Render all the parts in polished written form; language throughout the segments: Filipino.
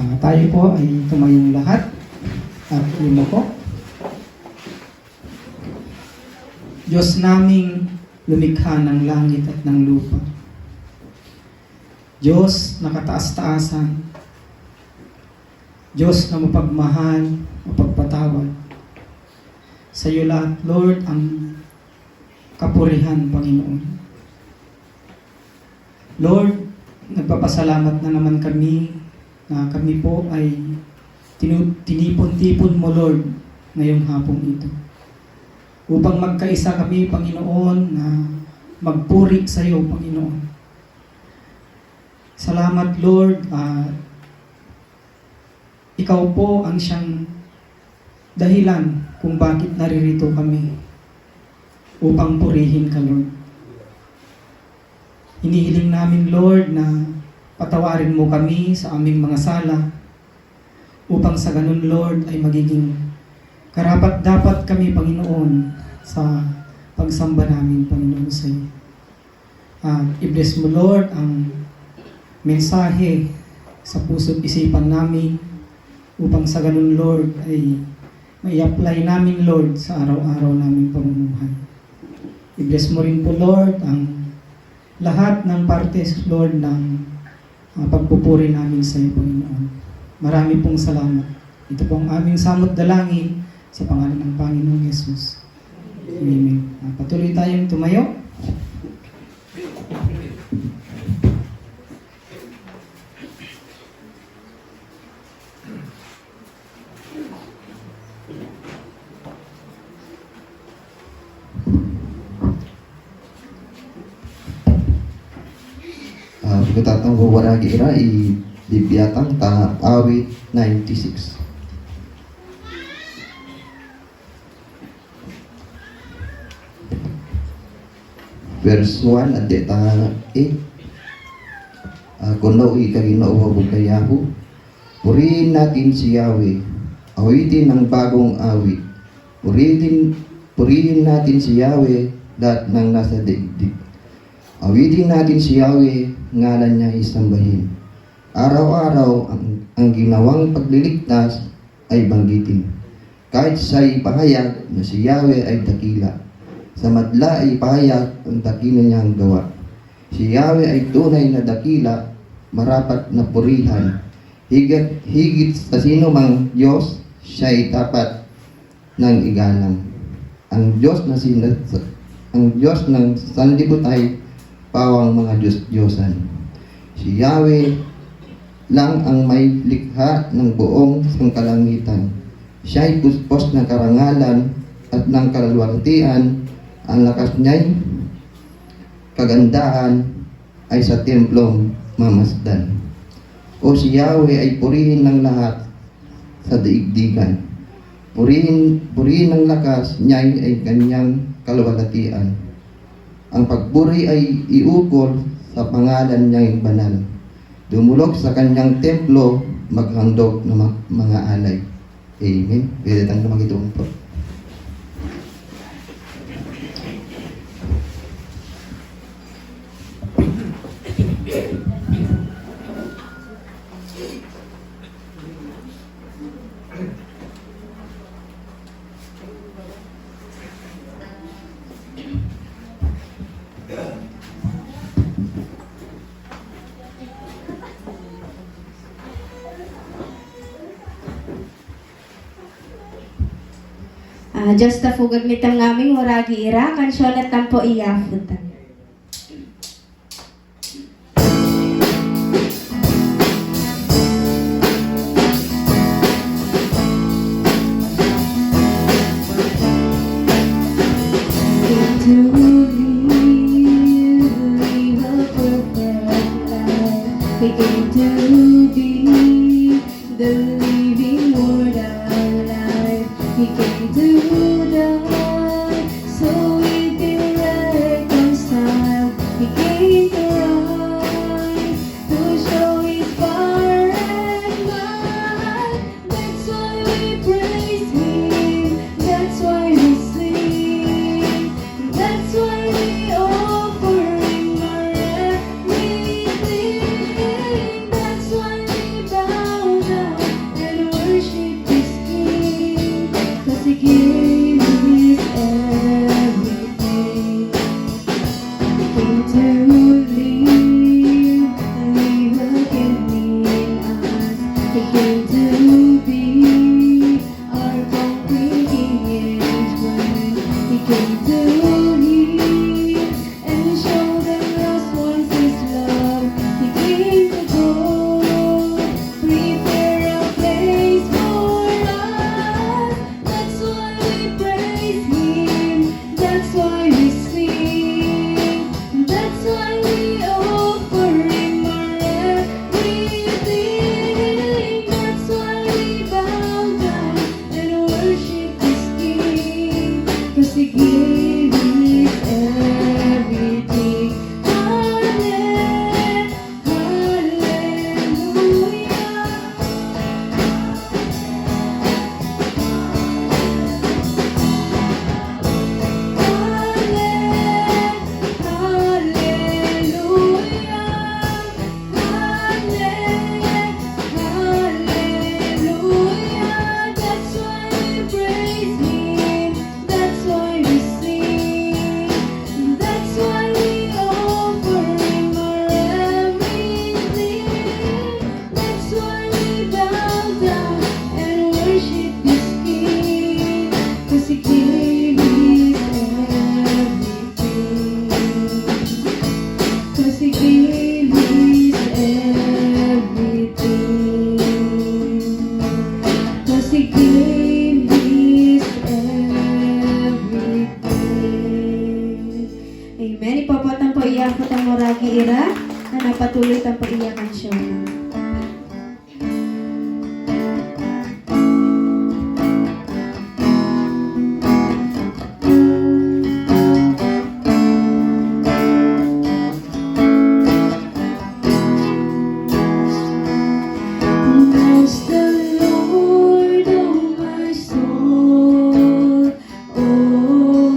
Tayo po ay tumayong lahat at lumako. Diyos naming lumikha ng langit at ng lupa. Diyos na kataas-taasan. Diyos na mapagmahal, mapagpatawad. Sa iyo lahat, Lord, ang kapurihan, Panginoon. Lord, nagpapasalamat na naman kami na kami po ay tinipon-tipon mo, Lord, ngayong hapong ito. Upang magkaisa kami, Panginoon, na magpuri sa iyo, Panginoon. Salamat, Lord, ikaw po ang siyang dahilan kung bakit naririto kami upang purihin ka, Lord. Hinihiling namin, Lord, na patawarin mo kami sa aming mga sala upang sa ganun, Lord, ay magiging karapat-dapat kami, Panginoon, sa pagsamba namin, Panginoon, sa iyo. I-bless mo, Lord, ang mensahe sa puso't isipan namin upang sa ganun, Lord, ay may-apply namin, Lord, sa araw-araw namin pamumuhay. I-bless mo rin po, Lord, ang lahat ng partes, Lord, ng pagpupuri namin sa iyo, Panginoon. Marami pong salamat. Ito po ang aming samot dalangin sa pangalan ng Panginoong Yesus. Amen. Patuloy tayong tumayo. Pagkatatang wawaragi ira ibibiyatang ta awit 96. Verse 1 at deta 8. Kuno ikaginoo bukayahu. Purihin natin si Yahweh. Awitin ang bagong awit. Purihin natin si Yahweh lahat ng nasa daigdig. Awitin natin si Yahweh, ngalan niya isambahin. Araw-araw ang ginawang pagliligtas ay banggitin. Kahit siya'y pahayag na si Yahweh ay dakila. Sa madla ay pahayag ang dakila niyang gawa. Si Yahweh ay tunay na dakila, marapat na purihan. Higit sa sino mang Diyos, siya'y dapat ng igalang. Ang Diyos ng sanlibutan pawang mga Diyos-Diyosan. Si Yahweh lang ang may likha ng buong sangkalangitan. Siya'y puspos ng karangalan at ng kalwalhatian. Ang lakas niya'y kagandahan ay sa templong mamasdan. O si Yahweh ay purihin ng lahat sa daigdigan. Purihin ng lakas niya'y ay kanyang kalwalhatian. Ang pagpuri ay iukol sa pangalan niyang banal. Dumulog sa kanyang templo, maghandog ng mga alay. Amen. Pwede tayong magitong po. Just na fugag nitang naming waragi ira, kansyon at tampo iyafutan. Begin to be the living Lord our life. He came to die so we can reconcile. He came to rise to show His power and might. That's why we praise Him. That's why we sing. That's why we offer Him our everything. That's came to heal and show the lost ones His love. He came to go, prepare a place for us. That's why we praise Him. That's why we sing. That's why we offer Him our everything. That's why we bow down and worship His King. 'Cause He gave His everything. Hallelujah. That's why we praise Him. That's why we sing. That's why we offer Him our everything. That's why we bow down and worship His King. 'Cause He gave His everything. 'Cause He gave His everything. 'Cause He gave His everything. Amen. Ipapatang po iyakot ang muragi ira na napatuloy ang paiyakan siya. Bless the Lord, oh my soul, oh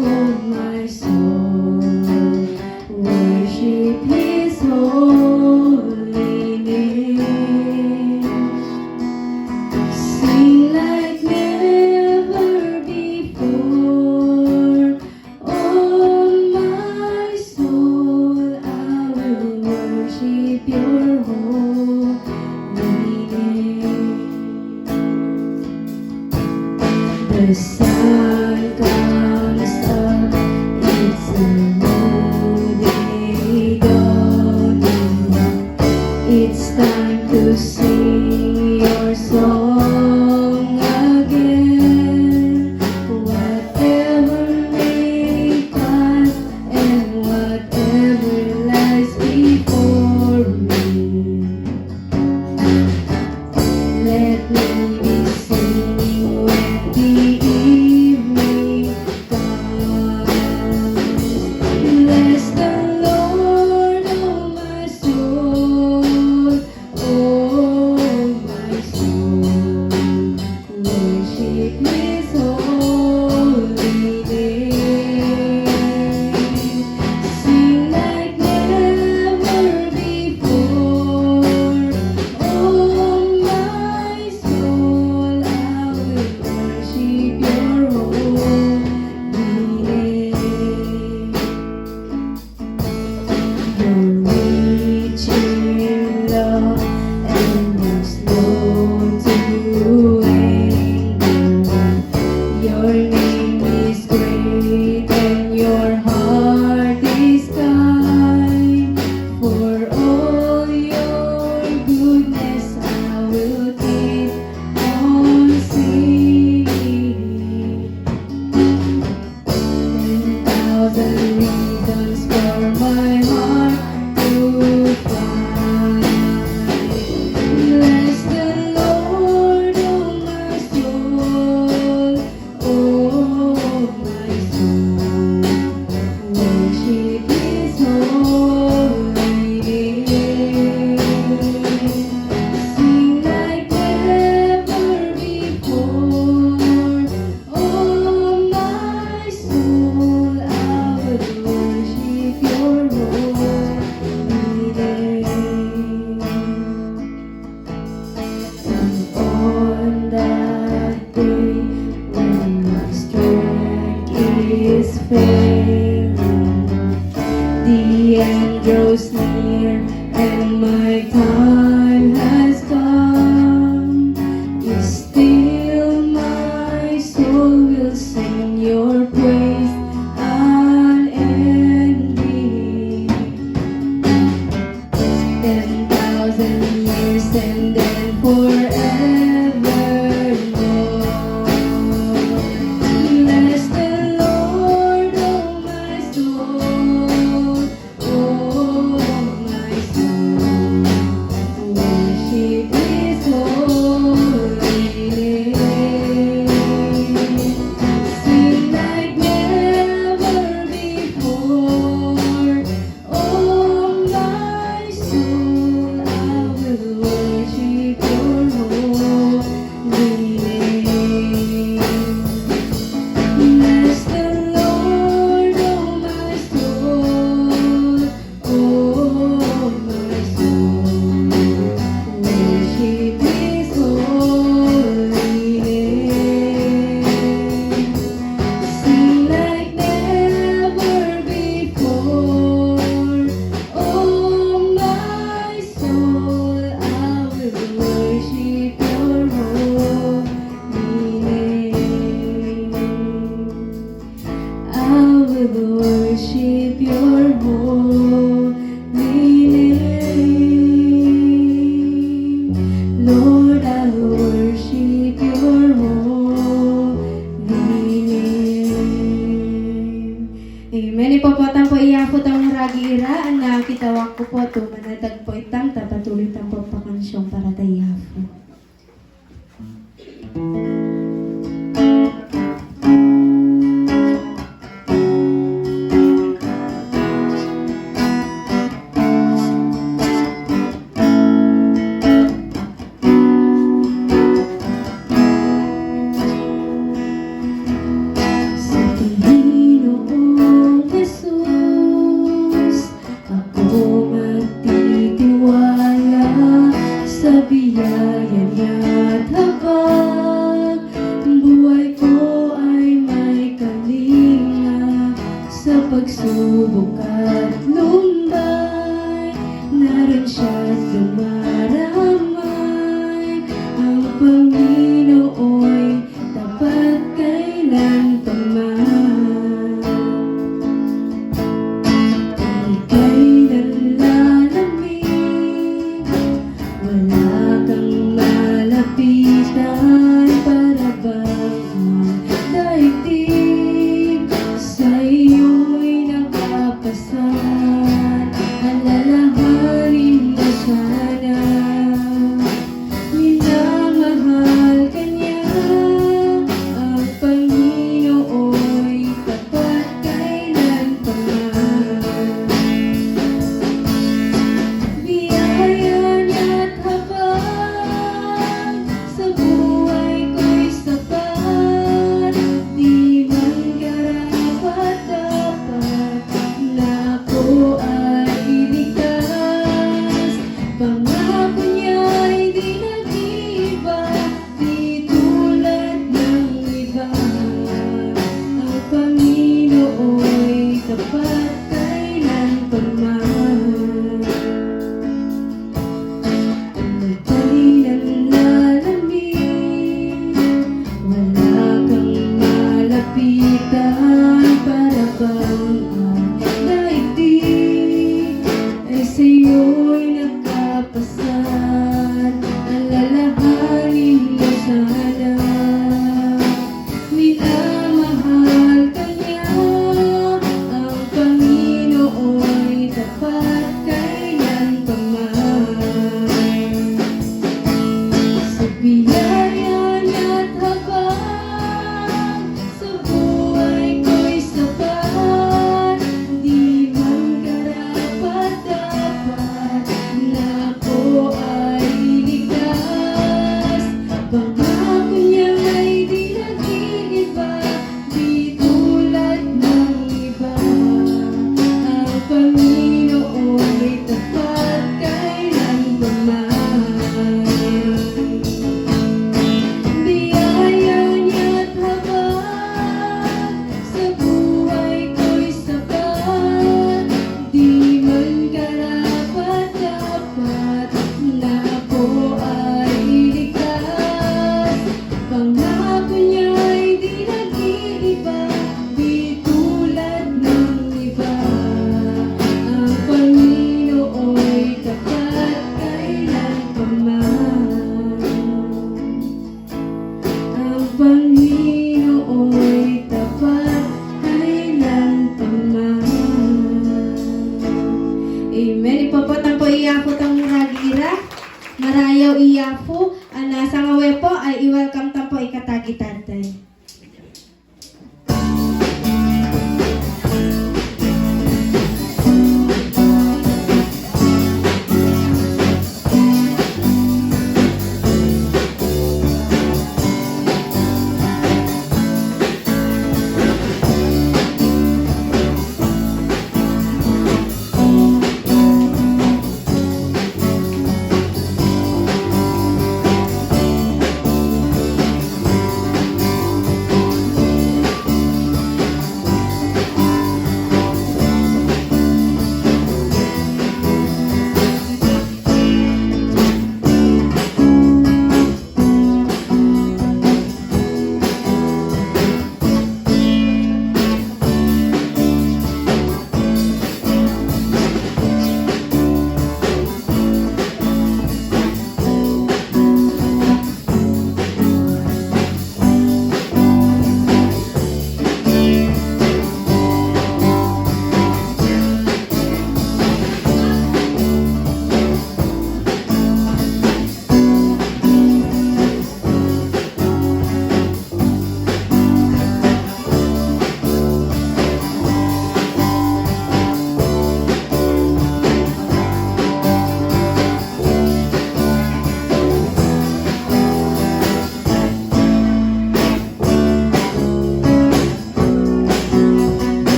my soul. Worship His holy name. Sing like never before, oh my soul. I will worship Your holy name. The sun comes up, it's a new day dawning. It's time to sing Your song again. Whatever may pass and whatever lies before me, let me be singing when the evening comes. Bless the Lord, oh my soul, oh my soul. Worship His holy name. Sing like never before, oh my soul. I will worship Your holy name. You're rich in love and You're slow to anger. Your name is great and Your heart is kind. For all Your goodness I will keep on singing. 10,000 reasons for my heart to find. Bless the Lord, oh my soul, oh my soul. Worship His holy name. Sing like never before, oh my soul. I will worship Your holy name. And on that day when my strength is failing, the end grows near and my time has come. Still my soul will sing Your praise. I worship your holy name. Lord, I worship your holy name. Amen. Ipapotang po iyako tang ragi ira na kitawak ko po to manadag po itang tapatuloy tang pagpakansyong para tayafo. Sa Panginoong Jesus, ako magtitiwala sa biyaya niya't habang buhay ko ay may kalinga sa pagsubok at lumbay, naroon siya't dumaramay. Ang Panginoo'y tapat kailan pa man. Ika'y nanlalamig, wala kang malapitan para bang daigdig sa iyo'y nakapasan. Alalahanin mo sana, minamahal ka niya. Ang Panginoo'y tapat kailan pa man. Biyaya niya't habang sa buhay ko'y sapat, di man karapat-dapat na ako ay ligtas. Pangako niya'y di nag-iiba, di tulad ng iba. Ang Panginoo'y tapat kailan pa man. Ika'y nanlalamig, wala kang malapitan para bang ang daigdig ay sa'yo'y nakapasan. Alalahanin mo sana, minamahal ka niya. Ang Panginoo'y tapat kailan pa man. Sa biyaya niya't habang sa buhay ko'y sapat, di man karapat-dapat na ako ay ligtas. Pangako niya'y di nag-iiba, di tulad ng iba. Ang Panginoo'y tapat kailan pa man. Biyaya niya't habang sa buhay ko'y sapat, di man karapat-dapat na ako ay ligtas. Pangako niya'y di nag-iiba, di tulad ng iba. Ang Panginoo'y tapat kailan pa man. Ang Panginoo'y tapat kailan pa man. Amen. Ipapatang po iyako tang ragira, marayaw iyako, sa ngawe po ay i-welcome tang po ikatagi-tatay.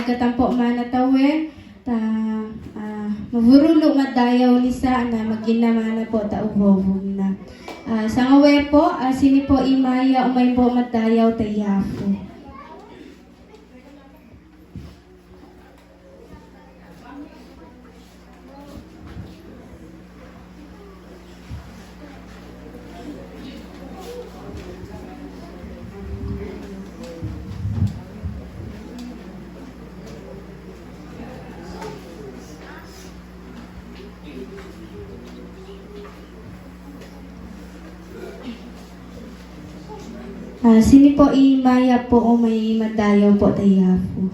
katampo manatawe ta maburulo madayaw ni sa na maginamana po ta ubobog na. Sa ngawe po, sini po imaya umay po madayaw ta Yafo. Sini po imaya po o may madayaw po tayo po.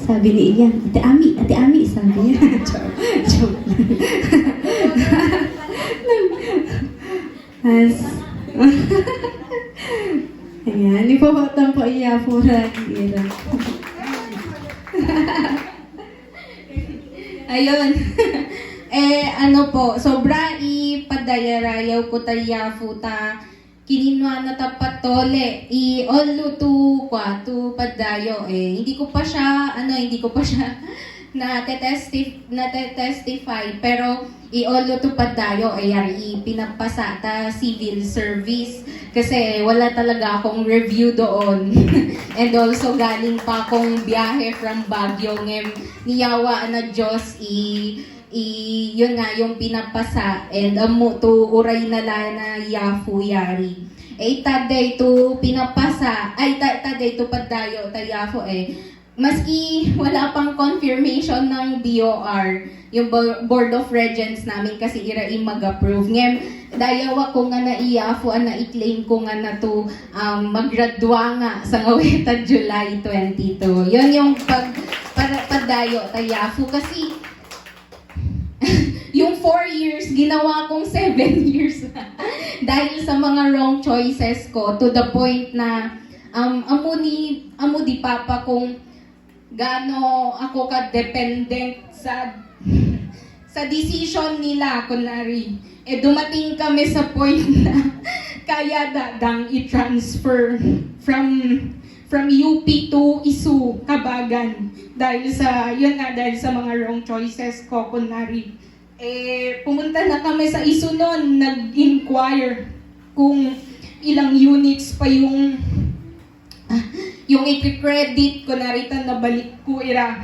Sabi ni Ian, Ate Ami, sabi niya. Joke lang. Ayan, ipapatang po iya po lagi. Ayun. Ano po, sobra ipadayarayaw ko tayo ta kininwa na tapatole olu tu padayo hindi ko pa siya na-testify pero olu tu padayo yari pinapasa ta civil service kasi wala talaga akong review doon and also galing pa akong biyahe from Baguio niyawa na Diyos yun nga yung pinapasa and amo to uray na na Yafo yari taday to pinapasa taday to padayo ta Yafo maski wala pang confirmation ng BOR yung Board of Regents namin kasi iraim mag-approve dayawa ko nga na Yafo na i-claim ko nga na to magradwa nga sa ngaweta July 22 yun yung padayo ta Yafo kasi yung 4 years, ginawa kong 7 years dahil sa mga wrong choices ko to the point na amo di papa kung gaano ako ka-dependent sa decision nila kunwari. Dumating kami sa point na kaya dadang i-transfer from UP to ISU, Kabagan. Dahil sa mga wrong choices ko kunwari. Pumunta na kami sa ISU noon, nag-inquire kung ilang units pa yung i-credit ko narita na balik ko ira.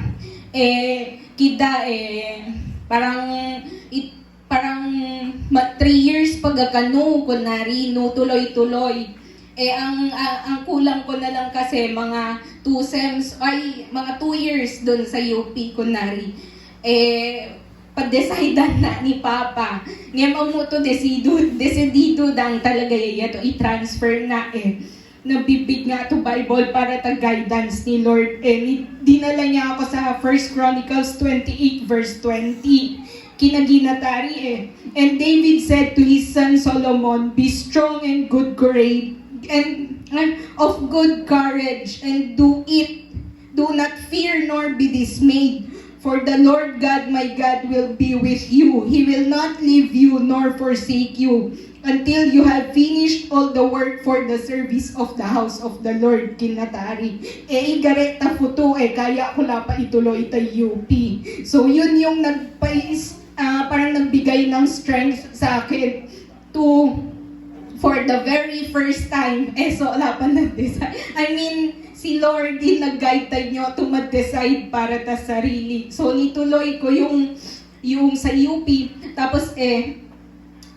Parang 3 years pagkakano kunwari no tuloy-tuloy. Ang kulang ko na lang kasi mga 2 sems mga 2 years doon sa UP kunwari. Pa-decidean na ni Papa. Ngayon mo to decidido dang talaga yato i-transfer na nabibig nga to Bible para ta guidance ni Lord. Dinala niya ako sa 1 Chronicles 28 verse 20. Kinaginatari And David said to his son Solomon, "Be strong and good courage and of good courage and do it. Do not fear nor be dismayed. For the Lord God, my God, will be with you. He will not leave you nor forsake you until you have finished all the work for the service of the house of the Lord." Kinatari. Igareta futo kaya ko pa ituloy ta UP. So yun yung parang nagbigay ng strength sa akin for the very first time. So wala pa nag-decide. Si Lord din nag-guide nyo to mag-decide para ta sarili. So nituloy ko yung sa UP. Tapos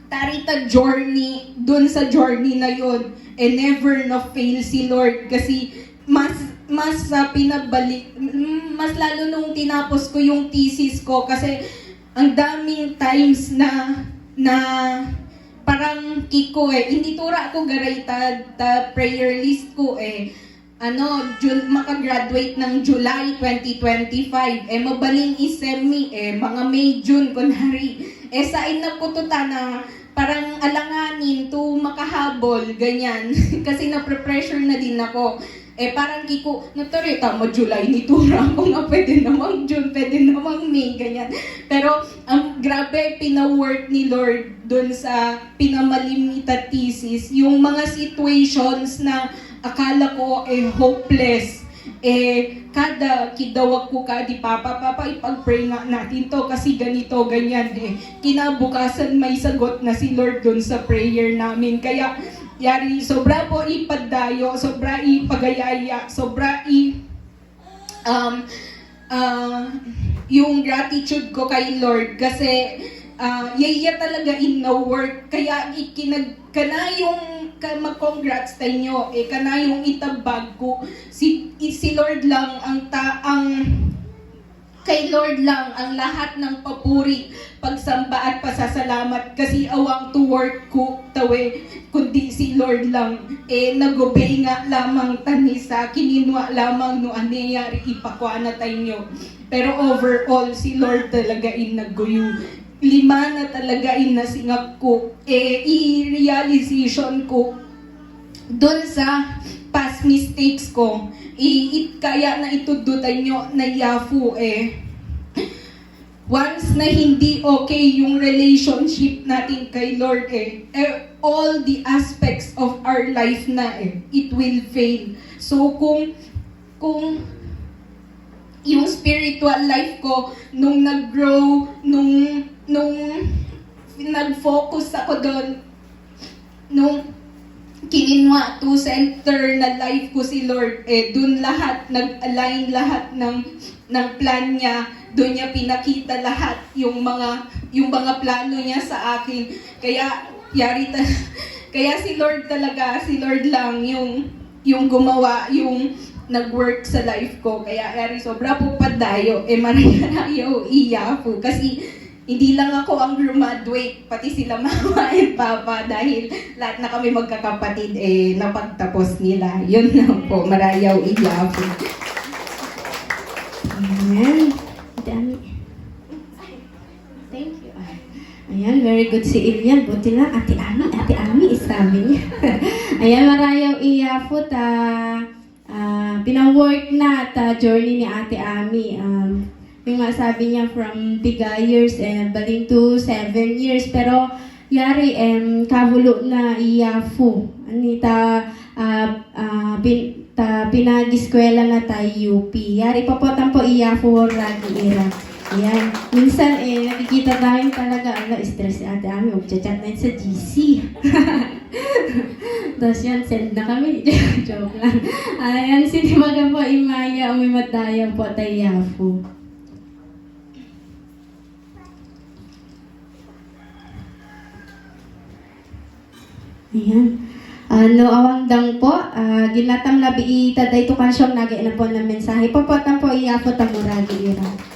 tarita journey, dun sa journey na yun, never na fail si Lord. Kasi mas lalo nung tinapos ko yung thesis ko kasi ang daming times na parang kiko hindi tura ako garay ta prayer list ko makagraduate ng July 2025. Mabaling isemi, mga May, June, kunwari. Sain na po to na parang alanganin to makahabol, ganyan. Kasi na-pressure na din ako. Parang kiko, natarita mo July ni Tura ako nga pwede namang June, pwede namang May, ganyan. Pero, grabe, pina-work ni Lord dun sa pinamalimita thesis, yung mga situations na akala ko hopeless. Kada kidawag ko di papa, ipag-pray nga natin to kasi ganito, ganyan. Kinabukasan may sagot na si Lord dun sa prayer namin. Kaya, yari, sobra po ipadayo, sobra ipagayaya, sobra yung gratitude ko kay Lord kasi yaya talaga in no work. Kaya kana yung mag-congrats tayo kana yung itabag ko si Lord lang ang kay Lord lang ang lahat ng papuri, pagsamba at pasasalamat kasi awang to work ko tawe kundi si Lord lang nagobey nga lamang tani sa kininwa lamang no anayari ipakwa na tayo. Pero overall si Lord talaga nagguyo. 5 na talaga nasingap ko. I-realization ko doon sa past mistakes ko. Kaya na itudutan nyo na yafu once na hindi okay yung relationship natin kay Lord all the aspects of our life na it will fail. So kung yung spiritual life ko nung nag-grow, nung nag-focus ako doon, nung kininwa to center na life ko si Lord, doon lahat, nag-align lahat ng plan niya, doon niya pinakita lahat yung mga plano niya sa akin. Kaya kaya si Lord talaga, si Lord lang yung gumawa, yung nag-work sa life ko. Kaya yari sobra po padayo, maraya-rayo iya po. Kasi hindi lang ako ang graduate, pati sila mama and papa dahil lahat na kami magkakapatid napagtapos nila. Yun lang po, marayaw iya po. Ayan. Thank you. Ayan, very good si Ilian. Buti lang, Ate Ami, isabi niya. Ayan, marayaw iya po pina-work na journey ni Ate Ami. Yung nga sabi niya from biga years baling to 7 years. Pero yari kabulo na iyafu. Anita pinagiskwela na tayo UP. Yari papotan po iyafu ragi ira. Ayan. Minsan nakikita tayo talaga stress si Ate Ami. Magchat-chat na yun sa GC. Tapos yan, send na kami. Joke lang. Ayan, sinimagan po Imaya, umimadaya po tayafu. Ayan. Awang dang po, ginatam labi itaday to kansyong nagay na po ng mensahe. Papotan po iyafo tamuragi ira.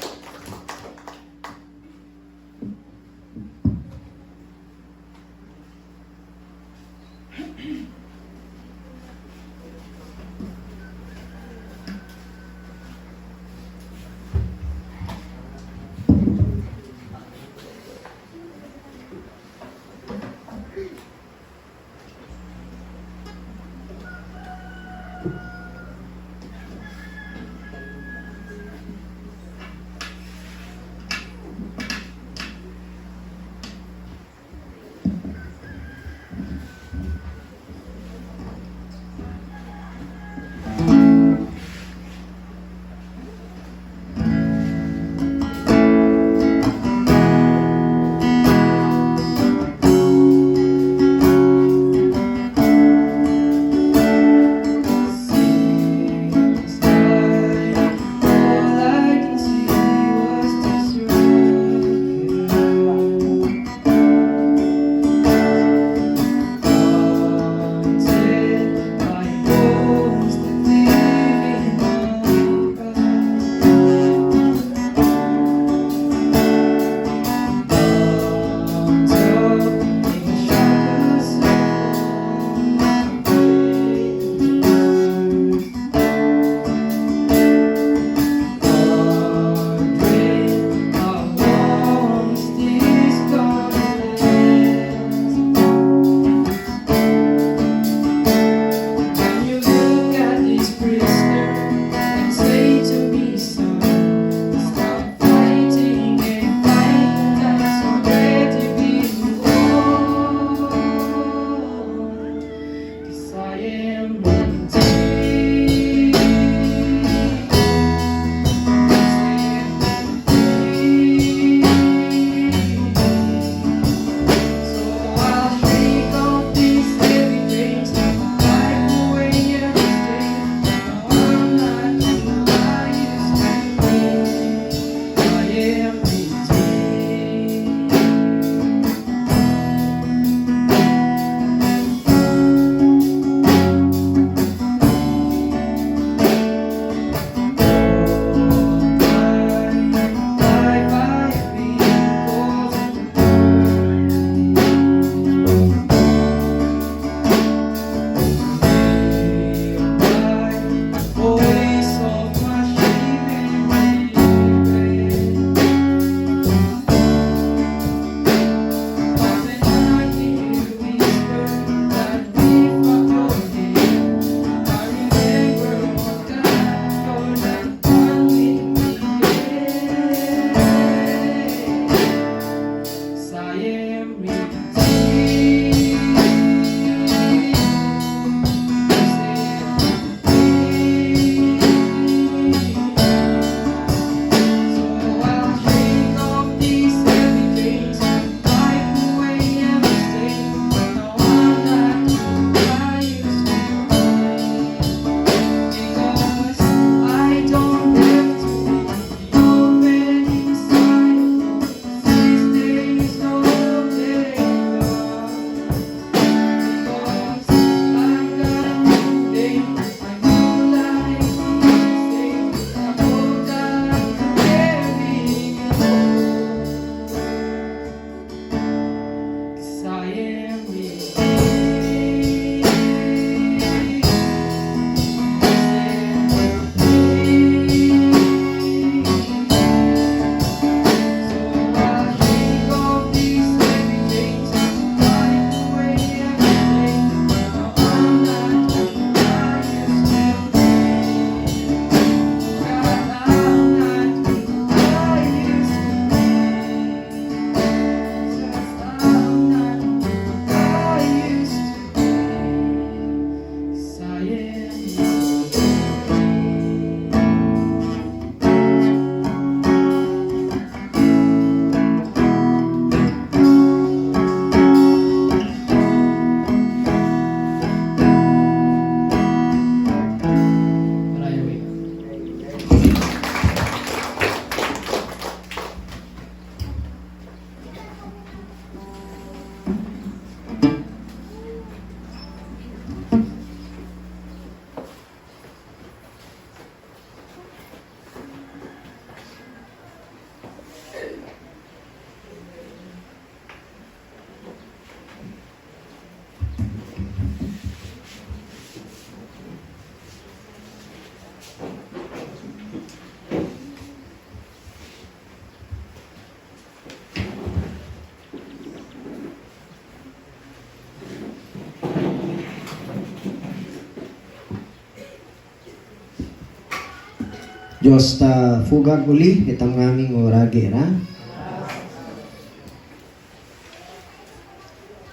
Diyos ta fugag uli, itang ngaming oragi na.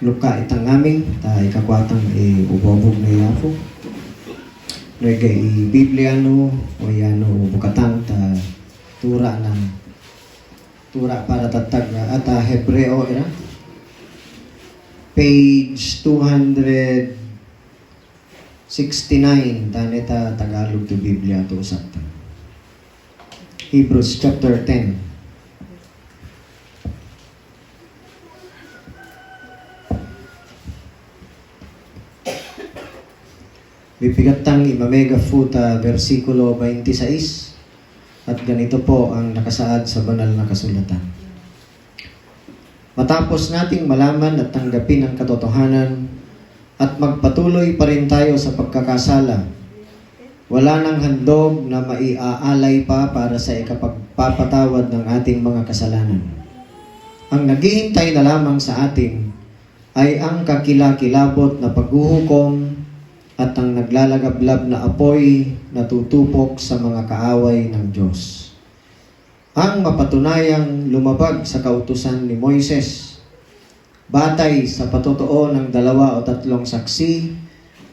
Luka itang ngaming, ta ikakwatang ubobog na yafo. Rega Biblia no, o yano bukatang ta tura para tatag na at Hebreo era. Page 269, taneta Tagalog to Biblia to usapta. Hebrews chapter 10. Bibigatang imamega futa versikulo 26 at ganito po ang nakasaad sa banal na kasulatan. Matapos nating malaman at tanggapin ang katotohanan at magpatuloy pa rin tayo sa pagkakasala, wala nang handog na maiaalay pa para sa ikapagpapatawad ng ating mga kasalanan. Ang naghihintay na lamang sa atin ay ang kakilakilabot na paghuhukom at ang naglalagablab na apoy na tutupok sa mga kaaway ng Diyos. Ang mapatunayang lumabag sa kautusan ni Moises, batay sa patotoo ng 2 o 3 saksi,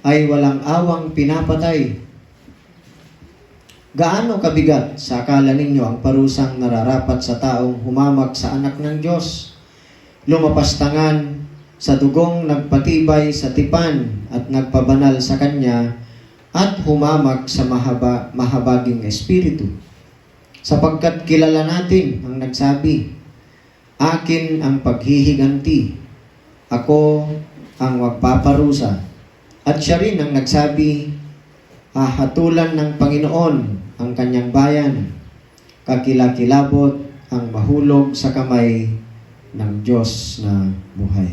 ay walang awang pinapatay. Gaano kabigat sa akala ninyo ang parusang nararapat sa taong humamag sa anak ng Diyos, lumapastangan sa dugong nagpatibay sa tipan at nagpabanal sa Kanya, at humamag sa mahabaging espiritu. Sapagkat kilala natin ang nagsabi, akin ang paghihiganti, ako ang magpaparusa. At siya rin ang nagsabi, hahatulan ng Panginoon ang kanyang bayan, kakilakilabot ang mahulog sa kamay ng Diyos na buhay.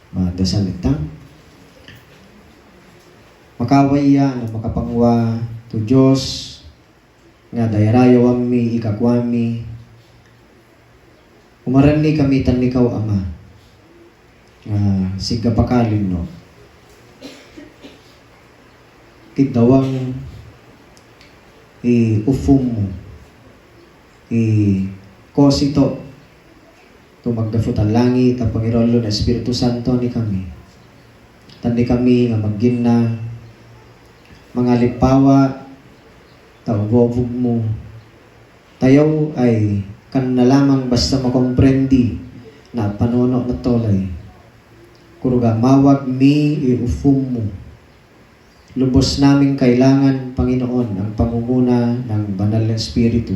Madasal ita. Makawaya na makapangwa to Diyos nga dayarayo mi ikakwami. Umarani kami tan ikaw Ama. Sigapakalin no. Kidawang ufum mo. Kosito. Tumagdafutan langit ang Panginoon na Espiritu Santo ni kami. Tandi kami nga maggin na mga lipawa taubobog mo. Tayo ay kan na lamang basta makomprendi na panono na tolay. Kuruga mawag mi ufum mo. Lubos naming kailangan, Panginoon, ang pangunguna ng Banal na Espiritu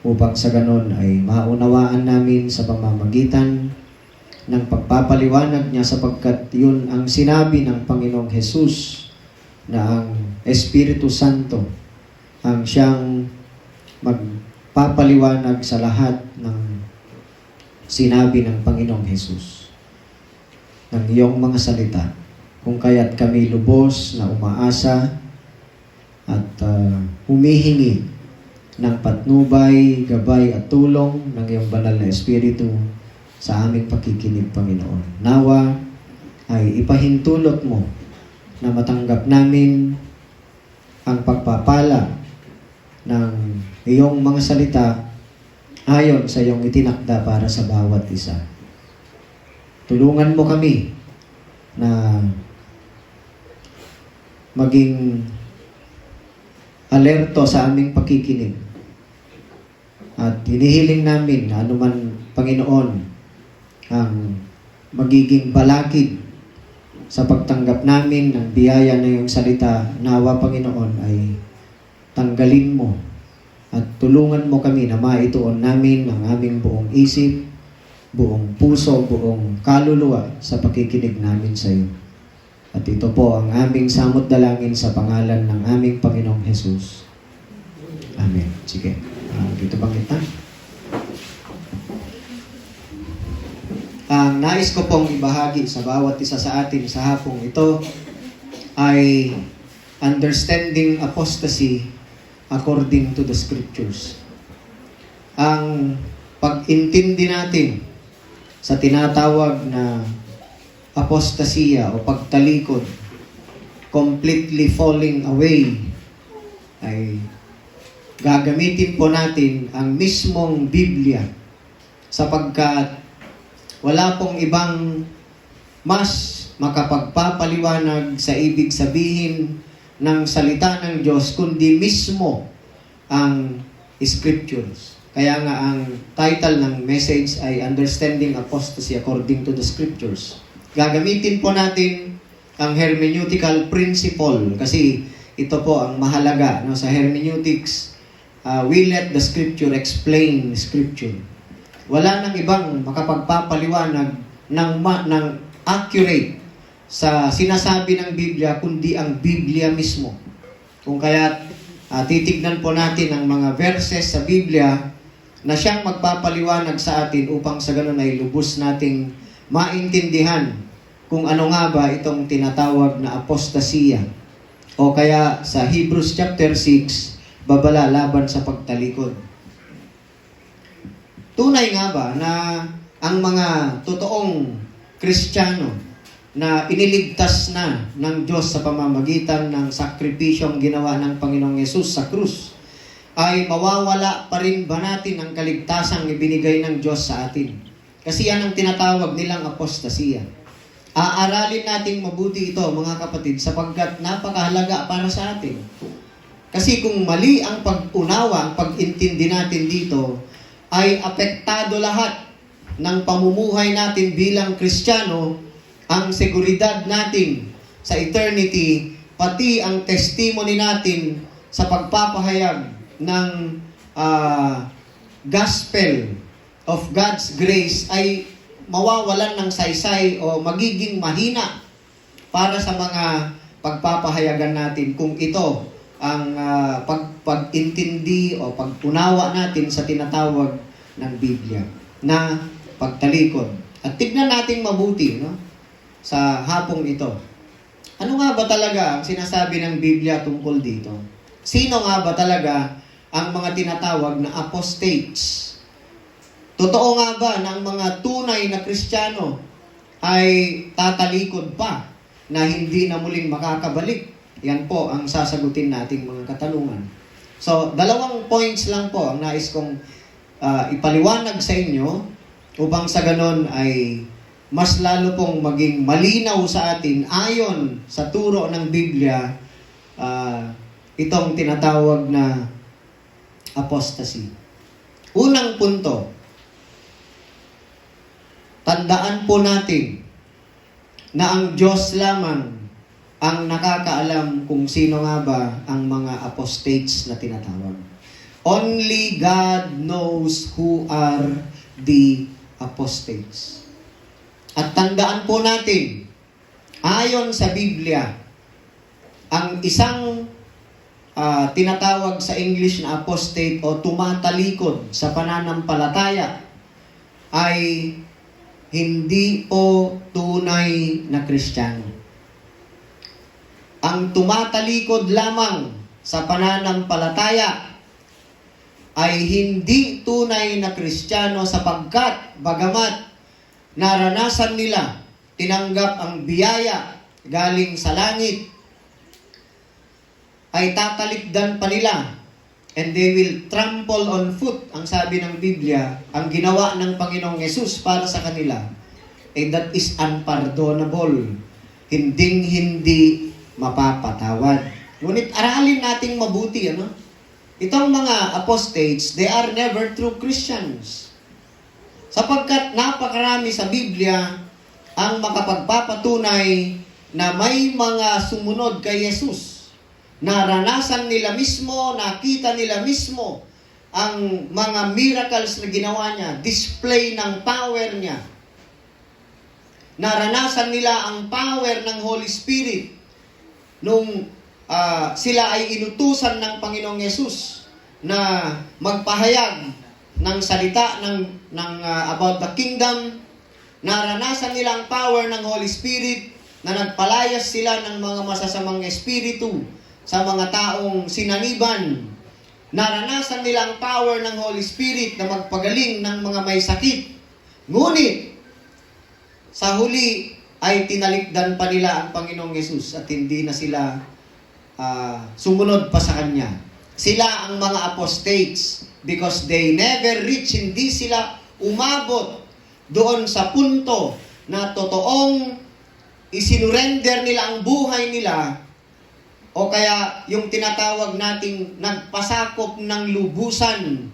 upang sa ganon ay maunawaan namin sa pamamagitan ng pagpapaliwanag niya, sapagkat yun ang sinabi ng Panginoong Jesus na ang Espiritu Santo ang siyang magpapaliwanag sa lahat ng sinabi ng Panginoong Jesus ng iyong mga salita. Kung kaya't kami lubos na umaasa at humihingi ng patnubay, gabay at tulong ng iyong banal na Espiritu sa aming pakikinig, Panginoon. Nawa ay ipahintulot mo na matanggap namin ang pagpapala ng iyong mga salita ayon sa iyong itinakda para sa bawat isa. Tulungan mo kami na maging alerto sa aming pakikinig. At hinihiling namin na anuman, Panginoon, ang magiging balakid sa pagtanggap namin ng biyaya na iyong salita, nawa, Panginoon, ay tanggalin mo at tulungan mo kami na maituon namin ang aming buong isip, buong puso, buong kaluluwa sa pakikinig namin sa iyo. At ito po ang aming samot dalangin sa pangalan ng aming Panginoong Jesus. Amen. Sige. Dito bang kita? Ang nais ko pong ibahagi sa bawat isa sa atin sa hapong ito ay understanding apostasy according to the scriptures. Ang pag-intindi natin sa tinatawag na apostasiya o pagtalikod, completely falling away, ay gagamitin po natin ang mismong Biblia sapagkat wala pong ibang mas makapagpapaliwanag sa ibig sabihin ng salita ng Diyos kundi mismo ang Scriptures. Kaya nga ang title ng message ay Understanding Apostasy According to the Scriptures. Gagamitin po natin ang hermeneutical principle kasi ito po ang mahalaga no, sa hermeneutics. We let the Scripture explain Scripture. Wala nang ibang makapagpapaliwanag ng accurate sa sinasabi ng Biblia kundi ang Biblia mismo. Kung kaya titignan po natin ang mga verses sa Biblia na siyang magpapaliwanag sa atin upang sa ganun ay lubos nating maintindihan kung ano nga ba itong tinatawag na apostasya. O kaya sa Hebrews chapter 6, babala laban sa pagtalikod. Tunay nga ba na ang mga totoong Kristiyano na iniligtas na ng Diyos sa pamamagitan ng sakripisyong ginawa ng Panginoong Yesus sa krus, ay mawawala pa rin ba natin ang kaligtasang ibinigay ng Diyos sa atin? Kasi yan ang tinatawag nilang apostasya. Aaralin natin mabuti ito, mga kapatid, sapagkat napakahalaga para sa atin. Kasi kung mali ang pag-unawa, ang pag-intindi natin dito, ay apektado lahat ng pamumuhay natin bilang Kristiyano, ang seguridad natin sa eternity, pati ang testimony natin sa pagpapahayag ng gospel of God's grace ay mawawalan ng saysay o magiging mahina para sa mga pagpapahayagan natin kung ito ang pag-intindi o pag-unawa natin sa tinatawag ng Biblia na pagtalikod. At tignan natin mabuti, no? Sa hapong ito. Ano nga ba talaga ang sinasabi ng Biblia tungkol dito? Sino nga ba talaga ang mga tinatawag na apostates? Totoo nga ba na ang mga tunay na Kristiyano ay tatalikod pa na hindi na muling makakabalik? Yan po ang sasagutin nating mga katanungan. So, 2 points lang po ang nais kong ipaliwanag sa inyo upang sa ganon ay mas lalo pong maging malinaw sa atin ayon sa turo ng Biblia itong tinatawag na apostasy. Unang punto, tandaan po natin na ang Diyos lamang ang nakakaalam kung sino nga ba ang mga apostates na tinatawag. Only God knows who are the apostates. At tandaan po natin, ayon sa Biblia, ang isang tinatawag sa English na apostate o tumatalikod sa pananampalataya ay hindi po tunay na Kristiyano. Ang tumatalikod lamang sa pananampalataya ay hindi tunay na Kristiyano sapagkat bagamat naranasan nila, tinanggap ang biyaya galing sa langit, ay tatalikdan pa nila and they will trample on foot, ang sabi ng Biblia, ang ginawa ng Panginoong Yesus para sa kanila, that is unpardonable. Hinding-hindi mapapatawad. Ngunit aralin nating mabuti, ano? Itong mga apostates, they are never true Christians. Sapagkat napakarami sa Biblia ang makapagpapatunay na may mga sumunod kay Jesus. Naranasan nila mismo, nakita nila mismo ang mga miracles na ginawa niya, display ng power niya. Naranasan nila ang power ng Holy Spirit nung sila ay inutusan ng Panginoong Yesus na magpahayag ng salita about the kingdom. Naranasan nila ang power ng Holy Spirit na nagpalayas sila ng mga masasamang espiritu sa mga taong sinaniban. Naranasan nila ang power ng Holy Spirit na magpagaling ng mga may sakit. Ngunit, sa huli ay tinalikdan pa nila ang Panginoong Yesus at hindi na sila sumunod pa sa Kanya. sila ang mga apostates because they never reach, hindi sila umabot doon sa punto na totoong isinurrender nila ang buhay nila o kaya yung tinatawag nating nagpasakop ng lubusan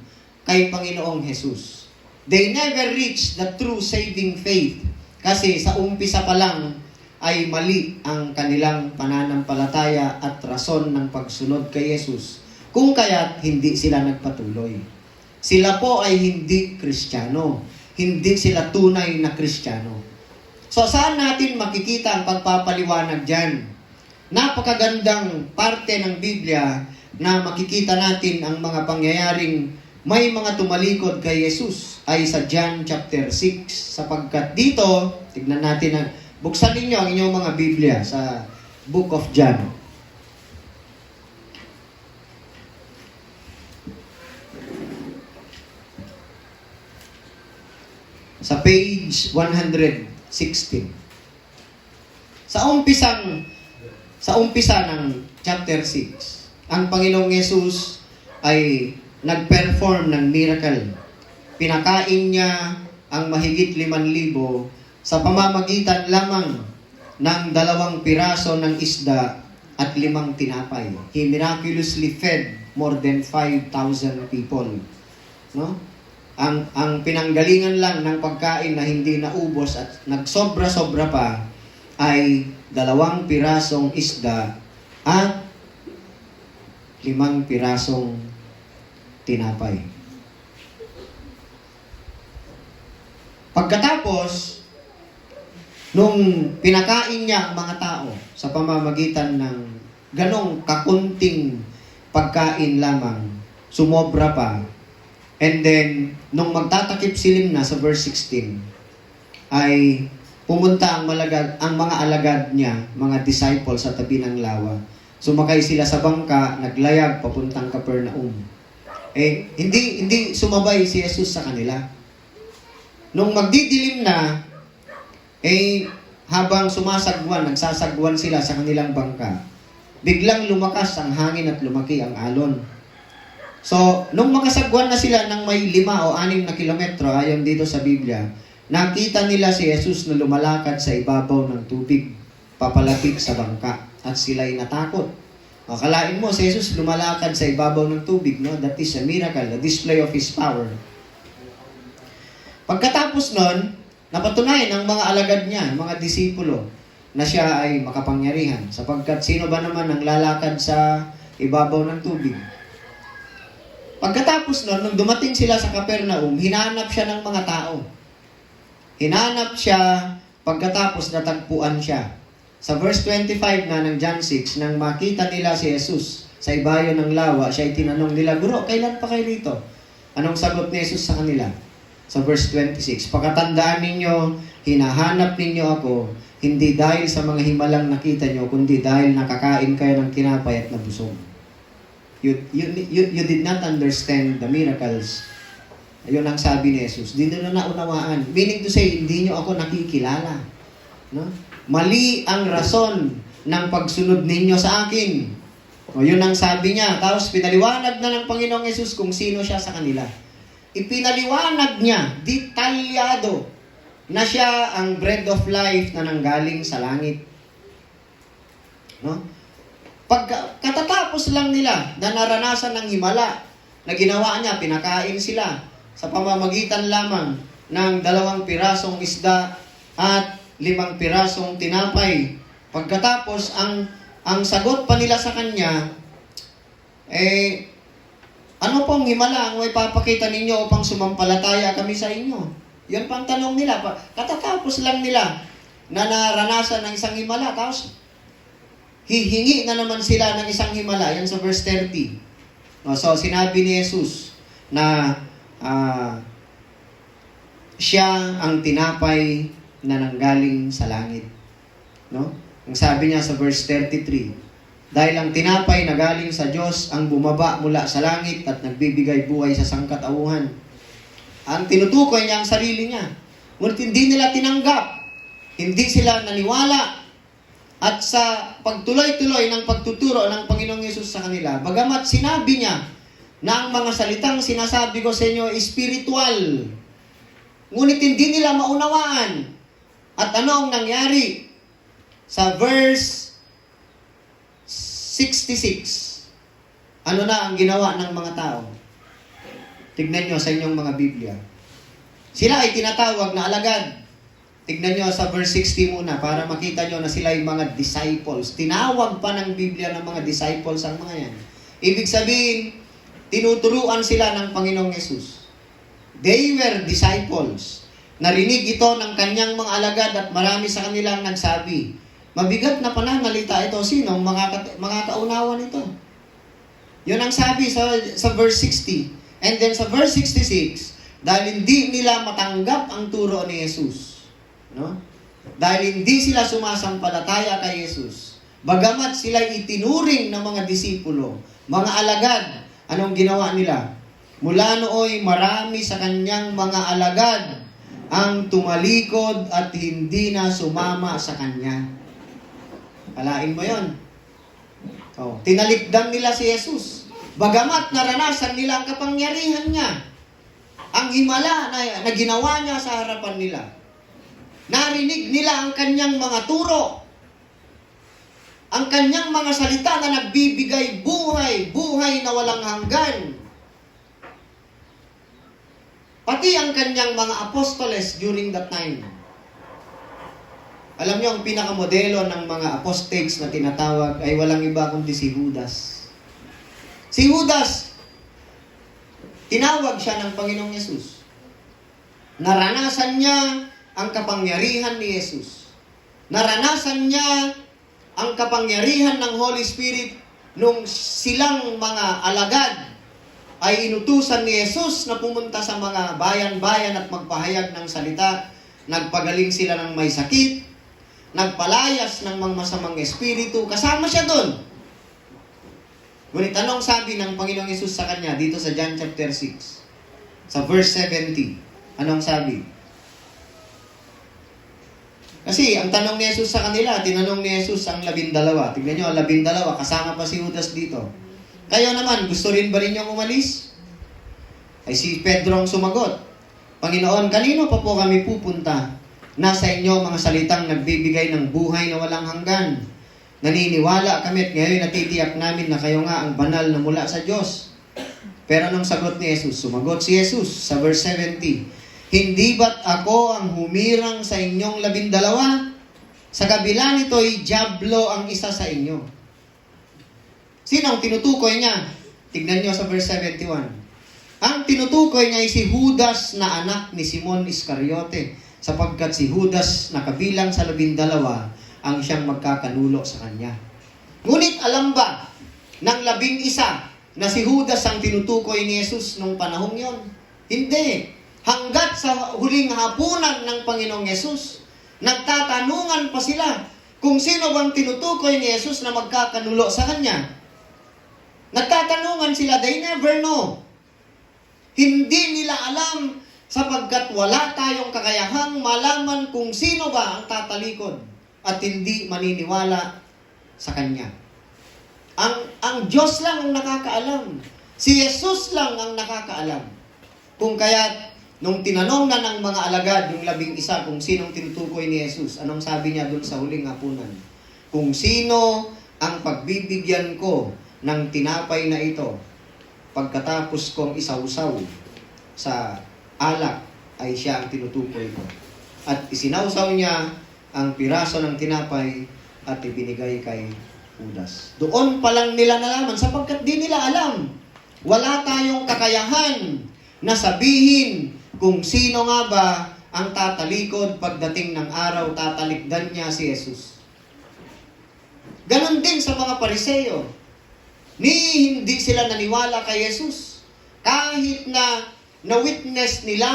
kay Panginoong Jesus. They never reach the true saving faith kasi sa umpisa pa lang ay mali ang kanilang pananampalataya at rason ng pagsunod kay Jesus. Kung kaya't hindi sila nagpatuloy. Sila po ay hindi Kristiyano. Hindi sila tunay na Kristiyano. So saan natin makikita ang pagpapaliwanag dyan? Napakagandang parte ng Biblia na makikita natin ang mga pangyayaring may mga tumalikod kay Jesus ay sa John chapter 6. Sapagkat dito, tignan natin, buksan ninyo ang inyong mga Biblia sa Book of John. Sa page 116. Sa umpisa ng chapter 6, ang Panginoong Yesus ay nag-perform ng miracle. Pinakain niya ang mahigit 5,000 sa pamamagitan lamang ng 2 piraso ng isda at 5 tinapay. He miraculously fed more than 5,000 people. No? Ang pinanggalingan lang ng pagkain na hindi naubos at nagsobra-sobra pa ay 2 pirasong isda at 5 pirasong tinapay. Pagkatapos, nung pinakain niya ang mga tao sa pamamagitan ng ganong kakunting pagkain lamang, sumobra pa. And then, nung magtatakip silim na sa verse 16, ay pumunta ang mga alagad niya, mga disciples sa tabi ng lawa. Sumakay sila sa bangka, naglayag papuntang Capernaum. Hindi sumabay si Jesus sa kanila. Nung magdidilim na, habang nagsasagwan sila sa kanilang bangka, biglang lumakas ang hangin at lumaki ang alon. So, nung makasagwan na sila ng may 5 o 6 na kilometro, ayon dito sa Biblia, nakita nila si Jesus na lumalakad sa ibabaw ng tubig, papalapit sa bangka, at sila'y natakot. Akalain mo, si Jesus lumalakad sa ibabaw ng tubig, no? That is a miracle, a display of His power. Pagkatapos nun, napatunayan ng mga alagad niya, mga disipulo, na siya ay makapangyarihan. Sapagkat sino ba naman ang lalakad sa ibabaw ng tubig? Pagkatapos nun, nung dumating sila sa Capernaum, hinanap siya ng mga tao. Hinanap siya, pagkatapos natagpuan siya. Sa verse 25 na ng John 6, nang makita nila si Jesus sa ibayo ng lawa, siya ay tinanong nila, "Guro, kailan pa kayo rito?" Anong sagot ni Jesus sa kanila? Sa verse 26, "Pakatandaan ninyo, hinahanap ninyo ako, hindi dahil sa mga himalang nakita nyo, kundi dahil nakakain kayo ng tinapay at nabusog." You did not understand the miracles. Ayun ang sabi ni Jesus. Di nyo na naunawaan. Meaning to say, hindi nyo ako nakikilala. No? Mali ang rason ng pagsunod ninyo sa akin. O yun ang sabi niya. Tapos pinaliwanag na ng Panginoong Jesus kung sino siya sa kanila. Ipinaliwanag niya, detalyado, na siya ang bread of life na nanggaling sa langit. No? Katatapos lang nila na naranasan ng himala na ginawa niya, pinakain sila sa pamamagitan lamang ng 2 pirasong isda at 5 pirasong tinapay. Pagkatapos, ang sagot pa nila sa kanya, ano pong himala ang may papakita ninyo upang sumampalataya kami sa inyo? Yan pang tanong nila. Katatapos lang nila na naranasan ng isang himala, tapos hihingi na naman sila ng isang himala. Yan sa verse 30. So, sinabi ni Jesus na siya ang tinapay na nanggaling sa langit. No? Ang sabi niya sa verse 33, "Dahil ang tinapay na galing sa Diyos ang bumaba mula sa langit at nagbibigay buhay sa sangkatauhan." Ang tinutukoy niya ang sarili niya. Ngunit hindi nila tinanggap. Hindi sila naniwala. At sa pagtuloy-tuloy ng pagtuturo ng Panginoong Yesus sa kanila, bagamat sinabi niya na ang mga salitang sinasabi ko sa inyo spiritual, ngunit hindi nila maunawaan. At ano ang nangyari? Sa verse 66, ano na ang ginawa ng mga tao? Tignan nyo sa inyong mga Biblia. Sila ay tinatawag na alagad. Tignan nyo sa verse 60 muna para makita nyo na sila ay mga disciples. Tinawag pa ng Biblia ng mga disciples ang mga yan. Ibig sabihin, tinuturuan sila ng Panginoong Yesus. They were disciples. Narinig ito ng kanyang mga alagad at marami sa kanilang nagsabi, mabigat na pananalita ito. Sino mga kaunawa nito? Yun ang sabi sa verse 60. And then sa verse 66, dahil hindi nila matanggap ang turo ni Jesus. No? Dahil hindi sila sumasampalataya kay Jesus. Bagamat sila itinuring ng mga disipulo, mga alagad, anong ginawa nila? Mula nooy marami sa kanyang mga alagad ang tumalikod at hindi na sumama sa kanya. Alain mo yon. Tinalikdan nila si Jesus. Bagamat naranasan nila ang kapangyarihan niya, ang himala na ginawa niya sa harapan nila. Narinig nila ang kanyang mga turo, ang kanyang mga salita na nagbibigay buhay, buhay na walang hanggan. Pati ang kanyang mga apostoles during that time. Alam niyo, ang pinakamodelo ng mga apostates na tinatawag ay walang iba kundi si Judas. Si Judas, tinawag siya ng Panginoong Yesus. Naranasan niya ang kapangyarihan ni Yesus. Naranasan niya ang kapangyarihan ng Holy Spirit nung silang mga alagad ay inutusan ni Jesus na pumunta sa mga bayan-bayan at magpahayag ng salita. Nagpagaling sila ng may sakit, nagpalayas ng mga masamang espiritu. Kasama siya doon. Ngunit anong sabi ng Panginoong Yesus sa kanya dito sa John chapter 6? Sa verse 70. Anong sabi? Kasi ang tanong ni Jesus sa kanila, tinanong ni Jesus ang 12. Tignan nyo, ang 12, kasama pa si Judas dito. Kayo naman, gusto rin ba rin niyong umalis? Ay si Pedro ang sumagot, Panginoon, kanino pa po kami pupunta? Nasa inyo mga salitang nagbibigay ng buhay na walang hanggan. Naniniwala kami at ngayon natitiyak namin na kayo nga ang banal na mula sa Diyos. Pero anong sagot ni Jesus? Sumagot si Jesus sa verse 70, hindi ba't ako ang humirang sa inyong 12? Sa kabila nito'y diablo ang isa sa inyo. Sino ang tinutukoy niya? Tignan niyo sa verse 71. Ang tinutukoy niya ay si Judas na anak ni Simon Iscariote, sapagkat si Judas na kabilang sa 12 ang siyang magkakanulo sa kanya. Ngunit alam ba ng 11 na si Judas ang tinutukoy ni Jesus nung panahong yon? Hindi. Hanggat sa huling hapunan ng Panginoong Yesus, nagtatanungan pa sila kung sino bang tinutukoy ni Jesus na magkakanulo sa kanya. Nagtatanungan sila, they never know. Hindi nila alam sapagkat wala tayong kakayahang malaman kung sino ba ang tatalikod at hindi maniniwala sa Kanya. Ang Diyos lang ang nakakaalam. Si Jesus lang ang nakakaalam. Kung kaya, nung tinanong na ng mga alagad, yung 11 kung sinong tinutukoy ni Jesus, anong sabi niya doon sa huling hapunan? Kung sino ang pagbibigyan ko ng tinapay na ito, pagkatapos kong isawsaw sa alak, ay siya ang tinutukoy ko. At isinawsaw niya ang piraso ng tinapay at ibinigay kay Judas. Doon pa lang nila nalaman sapagkat di nila alam. Wala tayong kakayahan na sabihin kung sino nga ba ang tatalikod pagdating ng araw, tatalikdan niya si Jesus. Ganon din sa mga Pariseo. Hindi sila naniwala kay Jesus. Kahit na na-witness nila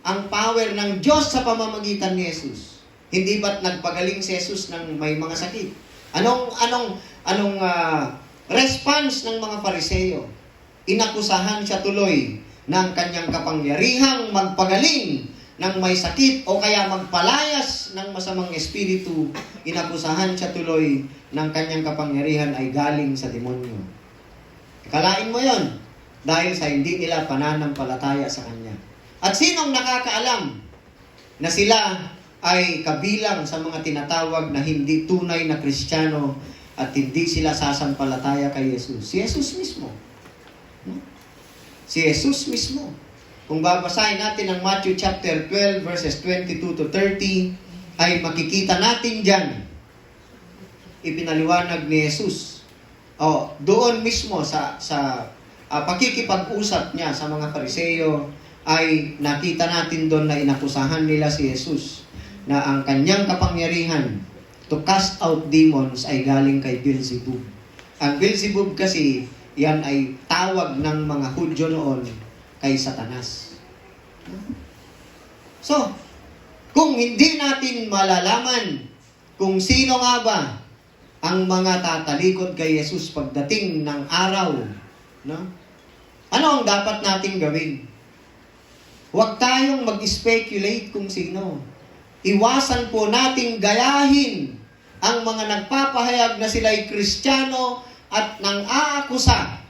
ang power ng Diyos sa pamamagitan ni Jesus. Hindi ba't nagpagaling si Jesus ng may mga sakit? Anong response ng mga Pariseo? Inakusahan siya tuloy ng kanyang kapangyarihang magpagaling ng may sakit o kaya magpalayas ng masamang espiritu, inakusahan siya tuloy ng kanyang kapangyarihan ay galing sa demonyo. Kalain mo yon dahil sa hindi nila pananampalataya sa kanya. At sinong nakakaalam na sila ay kabilang sa mga tinatawag na hindi tunay na Kristiyano at hindi sila sasampalataya kay Jesus? Si Jesus mismo. Si Jesus mismo. Kung babasahin natin ang Matthew chapter 12 verses 22 to 30, ay makikita natin dyan, ipinaliwanag ni Jesus. Doon mismo sa pakikipag-usap niya sa mga Pariseo, ay nakita natin doon na inakusahan nila si Jesus na ang kanyang kapangyarihan to cast out demons ay galing kay Beelzebub. Ang Beelzebub kasi, yan ay tawag ng mga Hudyo noon kay Satanas. So, kung hindi natin malalaman kung sino nga ba ang mga tatalikod kay Jesus pagdating ng araw, no? Ano ang dapat nating gawin? Huwag tayong mag-speculate kung sino. Iwasan po nating gayahin ang mga nagpapahayag na sila'y Kristiyano at nang aakusa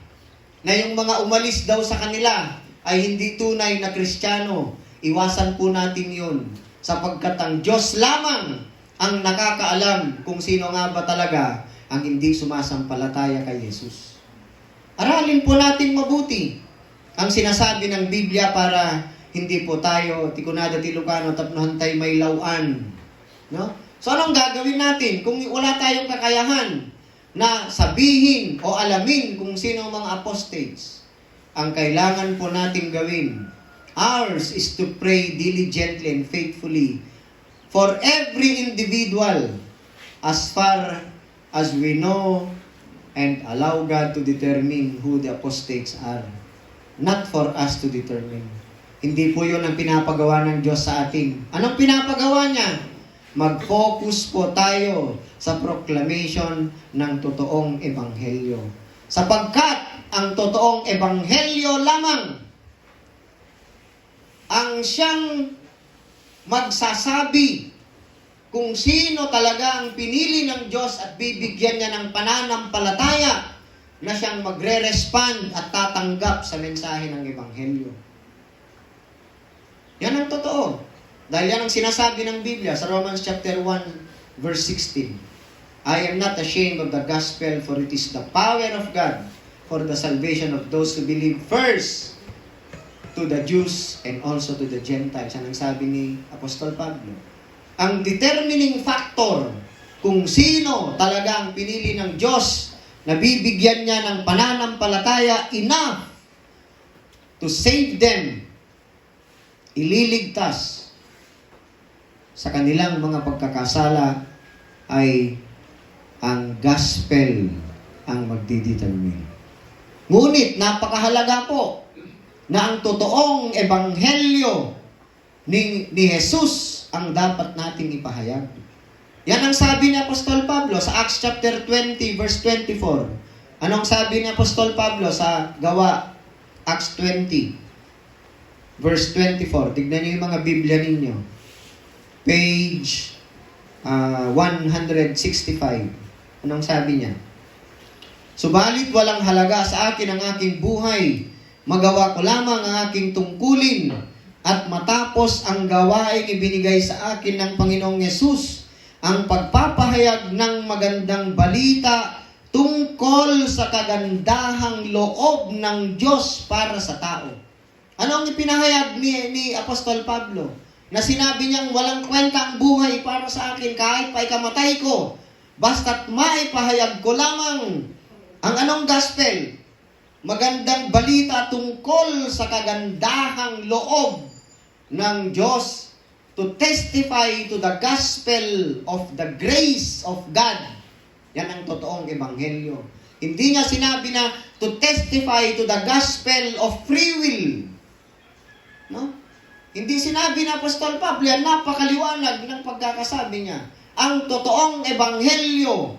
na yung mga umalis daw sa kanila ay hindi tunay na Kristiyano. Iwasan po natin yun sapagkat ang Diyos lamang ang nakakaalam kung sino nga ba talaga ang hindi sumasampalataya kay Jesus. Aralin po natin mabuti ang sinasabi ng Biblia para hindi po tayo tikunada tilukano tapnohantay may lawan. No? So anong gagawin natin kung wala tayong kakayahan na sabihin o alamin kung sino ang mga apostates? Ang kailangan po natin gawin, ours is to pray diligently and faithfully for every individual as far as we know and allow God to determine who the apostates are. Not for us to determine. Hindi po yun ang pinapagawa ng Diyos sa atin. Anong pinapagawa niya? Mag-focus po tayo sa proclamation ng totoong ebanghelyo. Sapagkat ang totoong ebanghelyo lamang ang siyang magsasabi kung sino talaga ang pinili ng Diyos at bibigyan niya ng pananampalataya na siyang magre-respond at tatanggap sa mensahe ng ebanghelyo. Yan ang totoo. Dahil yan ang sinasabi ng Biblia sa Romans chapter 1 verse 16. I am not ashamed of the gospel, for it is the power of God for the salvation of those who believe, first to the Jews and also to the Gentiles. Yan ang sabi ni Apostol Pablo. Ang determining factor kung sino talaga ang pinili ng Diyos na bibigyan niya ng pananampalataya enough to save them, ililigtas sa kanilang mga pagkakasala, ay ang gospel ang magdidetermine. Ngunit napakahalaga po na ang totoong ebanghelyo ni Jesus ang dapat nating ipahayag. Yan ang sabi ni Apostol Pablo sa Acts chapter 20 verse 24. Anong sabi ni Apostol Pablo sa Gawa, Acts 20 verse 24. Tignan niyo yung mga Biblia ninyo. Page 165. Anong sabi niya? Subalit walang halaga sa akin ang aking buhay. Magawa ko lamang ang aking tungkulin at matapos ang gawaing ibinigay sa akin ng Panginoong Yesus, ang pagpapahayag ng magandang balita tungkol sa kagandahang loob ng Diyos para sa tao. Ano ang ipinahayag ni Apostol Pablo? Na sinabi niyang walang kwenta ang buhay para sa akin kahit pa ikamatay ko. Basta't maipahayag ko lamang ang anong gospel? Magandang balita tungkol sa kagandahang loob ng Diyos, to testify to the gospel of the grace of God. Yan ang totoong ebanghelyo. Hindi niya sinabi na to testify to the gospel of free will. No? Hindi sinabi na Apostol Pablo, yan napakaliwanag ng pagkakasabi niya. Ang totoong ebanghelyo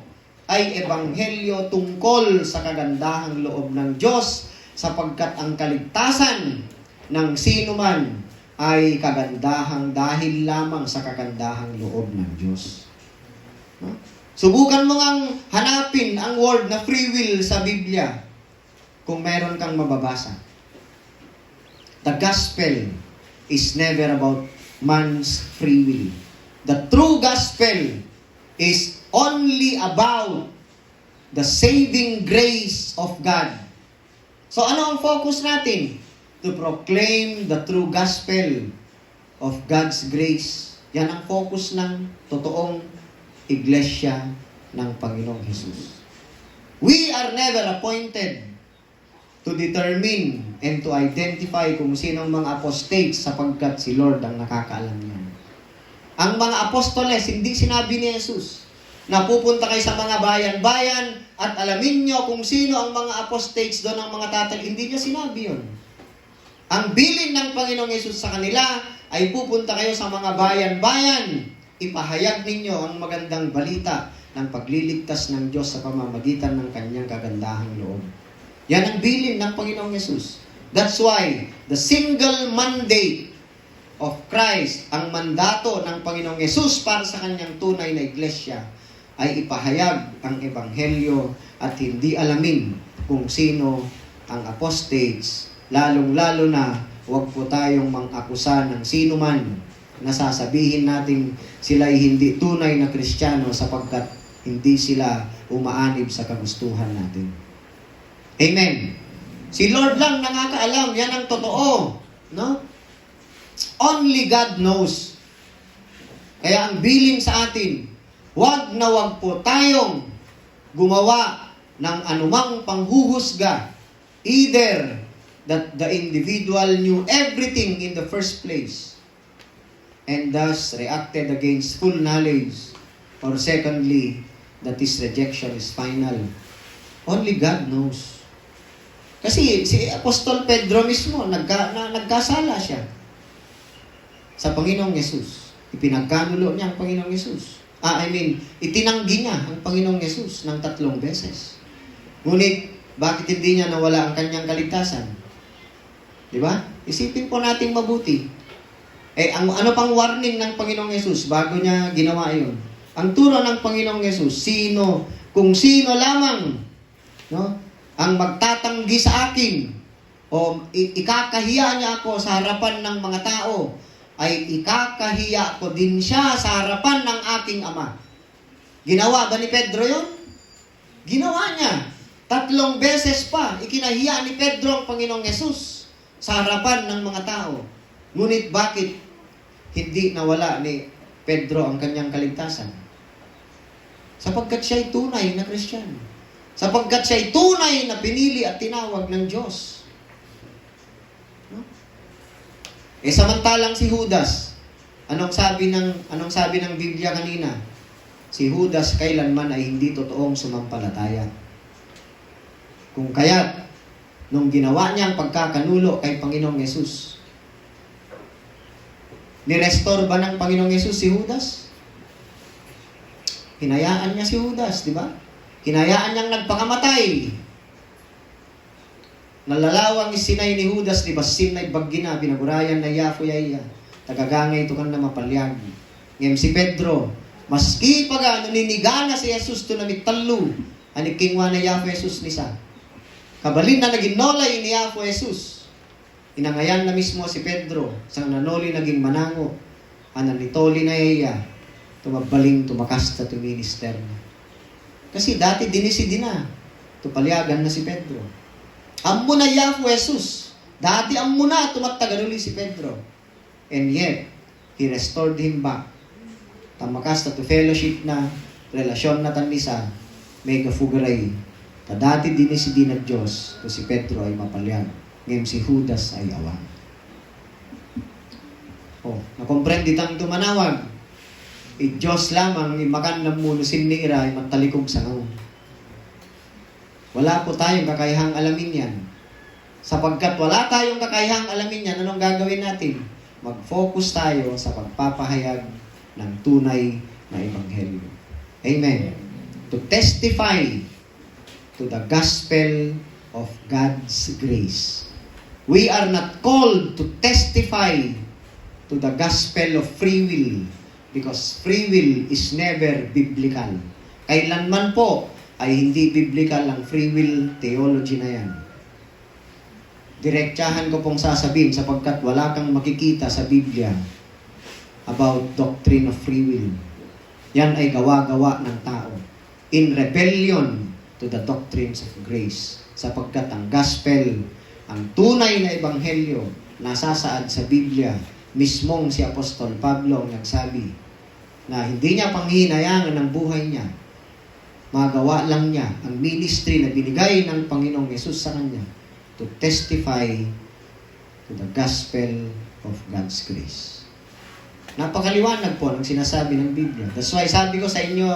ay ebanghelyo tungkol sa kagandahang loob ng Diyos, sapagkat ang kaligtasan ng sino man ay kagandahang dahil lamang sa kagandahang loob ng Diyos. No? Subukan mo ngang hanapin ang word na free will sa Biblia kung meron kang mababasa. The gospel is never about man's free will. The true gospel is only about the saving grace of God. So ano ang focus natin? To proclaim the true gospel of God's grace. Yan ang focus ng totoong iglesia ng Panginoong Hesus. We are never appointed to determine and to identify kung sinong mga apostates sapagkat si Lord ang nakakaalam niyan. Ang mga apostoles, hindi sinabi ni Jesus na pupunta kayo sa mga bayan-bayan at alamin nyo kung sino ang mga apostates doon, ang mga tatal. Hindi niya sinabi yun. Ang bilin ng Panginoong Yesus sa kanila ay pupunta kayo sa mga bayan-bayan. Ipahayag ninyo ang magandang balita ng pagliligtas ng Diyos sa pamamagitan ng kanyang kagandahang loob. Yan ang bilin ng Panginoong Yesus. That's why the single mandate of Christ, ang mandato ng Panginoong Yesus para sa kanyang tunay na iglesia, ay ipahayag ang ebanghelyo at hindi alamin kung sino ang apostates, lalong-lalo na huwag po tayong mang-akusa ng sino man na sasabihin natin sila ay hindi tunay na Kristiyano sapagkat hindi sila umaanib sa kagustuhan natin. Amen. Si Lord lang nakakaalam, yan ang totoo, no? Only God knows. Kaya ang bilin sa atin, wag na wag po tayong gumawa ng anumang panghuhusga, either that the individual knew everything in the first place and thus reacted against full knowledge, or secondly, that his rejection is final. Only God knows. Kasi si Apostol Pedro mismo, nagkasala siya sa Panginoong Yesus. Ipinagkanulo niya ang Panginoong Yesus. Itinanggi niya ang Panginoong Yesus ng 3 beses. Ngunit, bakit hindi niya nawala ang kanyang kaligtasan? Di ba? Isipin po natin mabuti. Ano pang warning ng Panginoong Yesus bago niya ginawa iyon? Ang turo ng Panginoong Yesus, kung sino lamang, no, ang magtatanggi sa akin, o ikakahiya niya ako sa harapan ng mga tao, ay ikakahiya ko din siya sa harapan ng aking Ama. Ginawa ba ni Pedro yun? Ginawa niya. 3 beses pa, ikinahiya ni Pedro ang Panginoong Yesus sa harapan ng mga tao. Ngunit bakit hindi nawala ni Pedro ang kanyang kaligtasan? Sapagkat siya'y tunay na Kristiyano. Sapagkat siya'y tunay na pinili at tinawag ng Diyos. No? Samantalang si Judas, anong sabi ng Biblia kanina? Si Judas kailanman ay hindi totoong sumampalataya. Kung kaya't, nung ginawa niya ang pagkakanulo kay Panginoong Yesus, nirestore ba ng Panginoong Yesus si Judas? Hinayaan niya si Judas, di ba? Hinayaan niyang nagpakamatay. Nalalawang isinay ni Judas, di ba? Sinay baggina, pinagurayan na yafuyaya. Tagagangay ito kan na mapalyag. Ngayon si Pedro, maski paga naninigana si Jesus to namit talo, anikingwa na yafu Jesus ni sa. Kabalin na naging nolay ni yafu Jesus. Inangayan na mismo si Pedro, sa nanoli naging manango, ananitoli na iya, tumabaling tumakasta to minister. Kasi dati dinisidi na, tupalyagan na si Pedro. Ammo na yafu Jesus. Dati ammo na tumatagaluli si Pedro. And yet, he restored him back. Tamakasta to fellowship na, relasyon na tanisa, mega fugaray. Dati dinisidi na Diyos, to si Pedro ay mapalyag. Ngayon si Judas ay awan. Nakomprendi tang tumanawag. Diyos lamang makan ng mulusin ni Ira ay matalikog sa ngaw. Wala po tayong kakayahang alamin yan. Sapagkat wala tayong kakayahang alamin yan, anong gagawin natin? Mag-focus tayo sa pagpapahayag ng tunay na ebanghelyo. Amen. To testify to the gospel of God's grace. We are not called to testify to the gospel of free will because free will is never biblical. Kailanman po ay hindi biblical ang free will theology na yan. Direktsahan ko pong sasabihin sapagkat wala kang makikita sa Biblia about doctrine of free will. Yan ay gawa-gawa ng tao in rebellion to the doctrines of grace. Sapagkat ang gospel, ang tunay na ebanghelyo, nasasaad sa Biblia, mismong si Apostol Pablo ang nagsabi na hindi niya panghihinayangan ng buhay niya. Magawa lang niya ang ministry na binigay ng Panginoong Yesus sa kanya to testify to the gospel of God's grace. Napakaliwanag po ng sinasabi ng Biblia. That's why sabi ko sa inyo,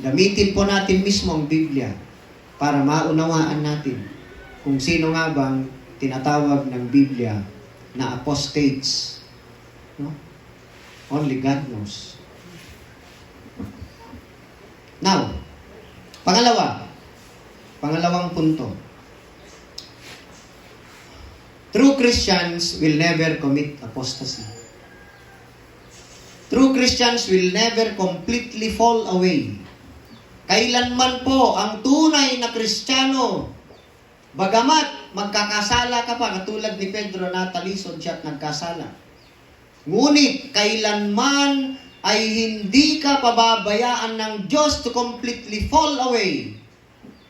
gamitin po natin mismo ang Biblia para maunawaan natin kung sino nga bang tinatawag ng Biblia na apostates. No? Only God knows. Now, pangalawang punto. True Christians will never commit apostasy. True Christians will never completely fall away. Kailanman po ang tunay na Kristiyano, bagamat magkakasala ka pa, katulad ni Pedro na talisod siya at nagkasala. Ngunit kailanman ay hindi ka pababayaan ng Diyos to completely fall away.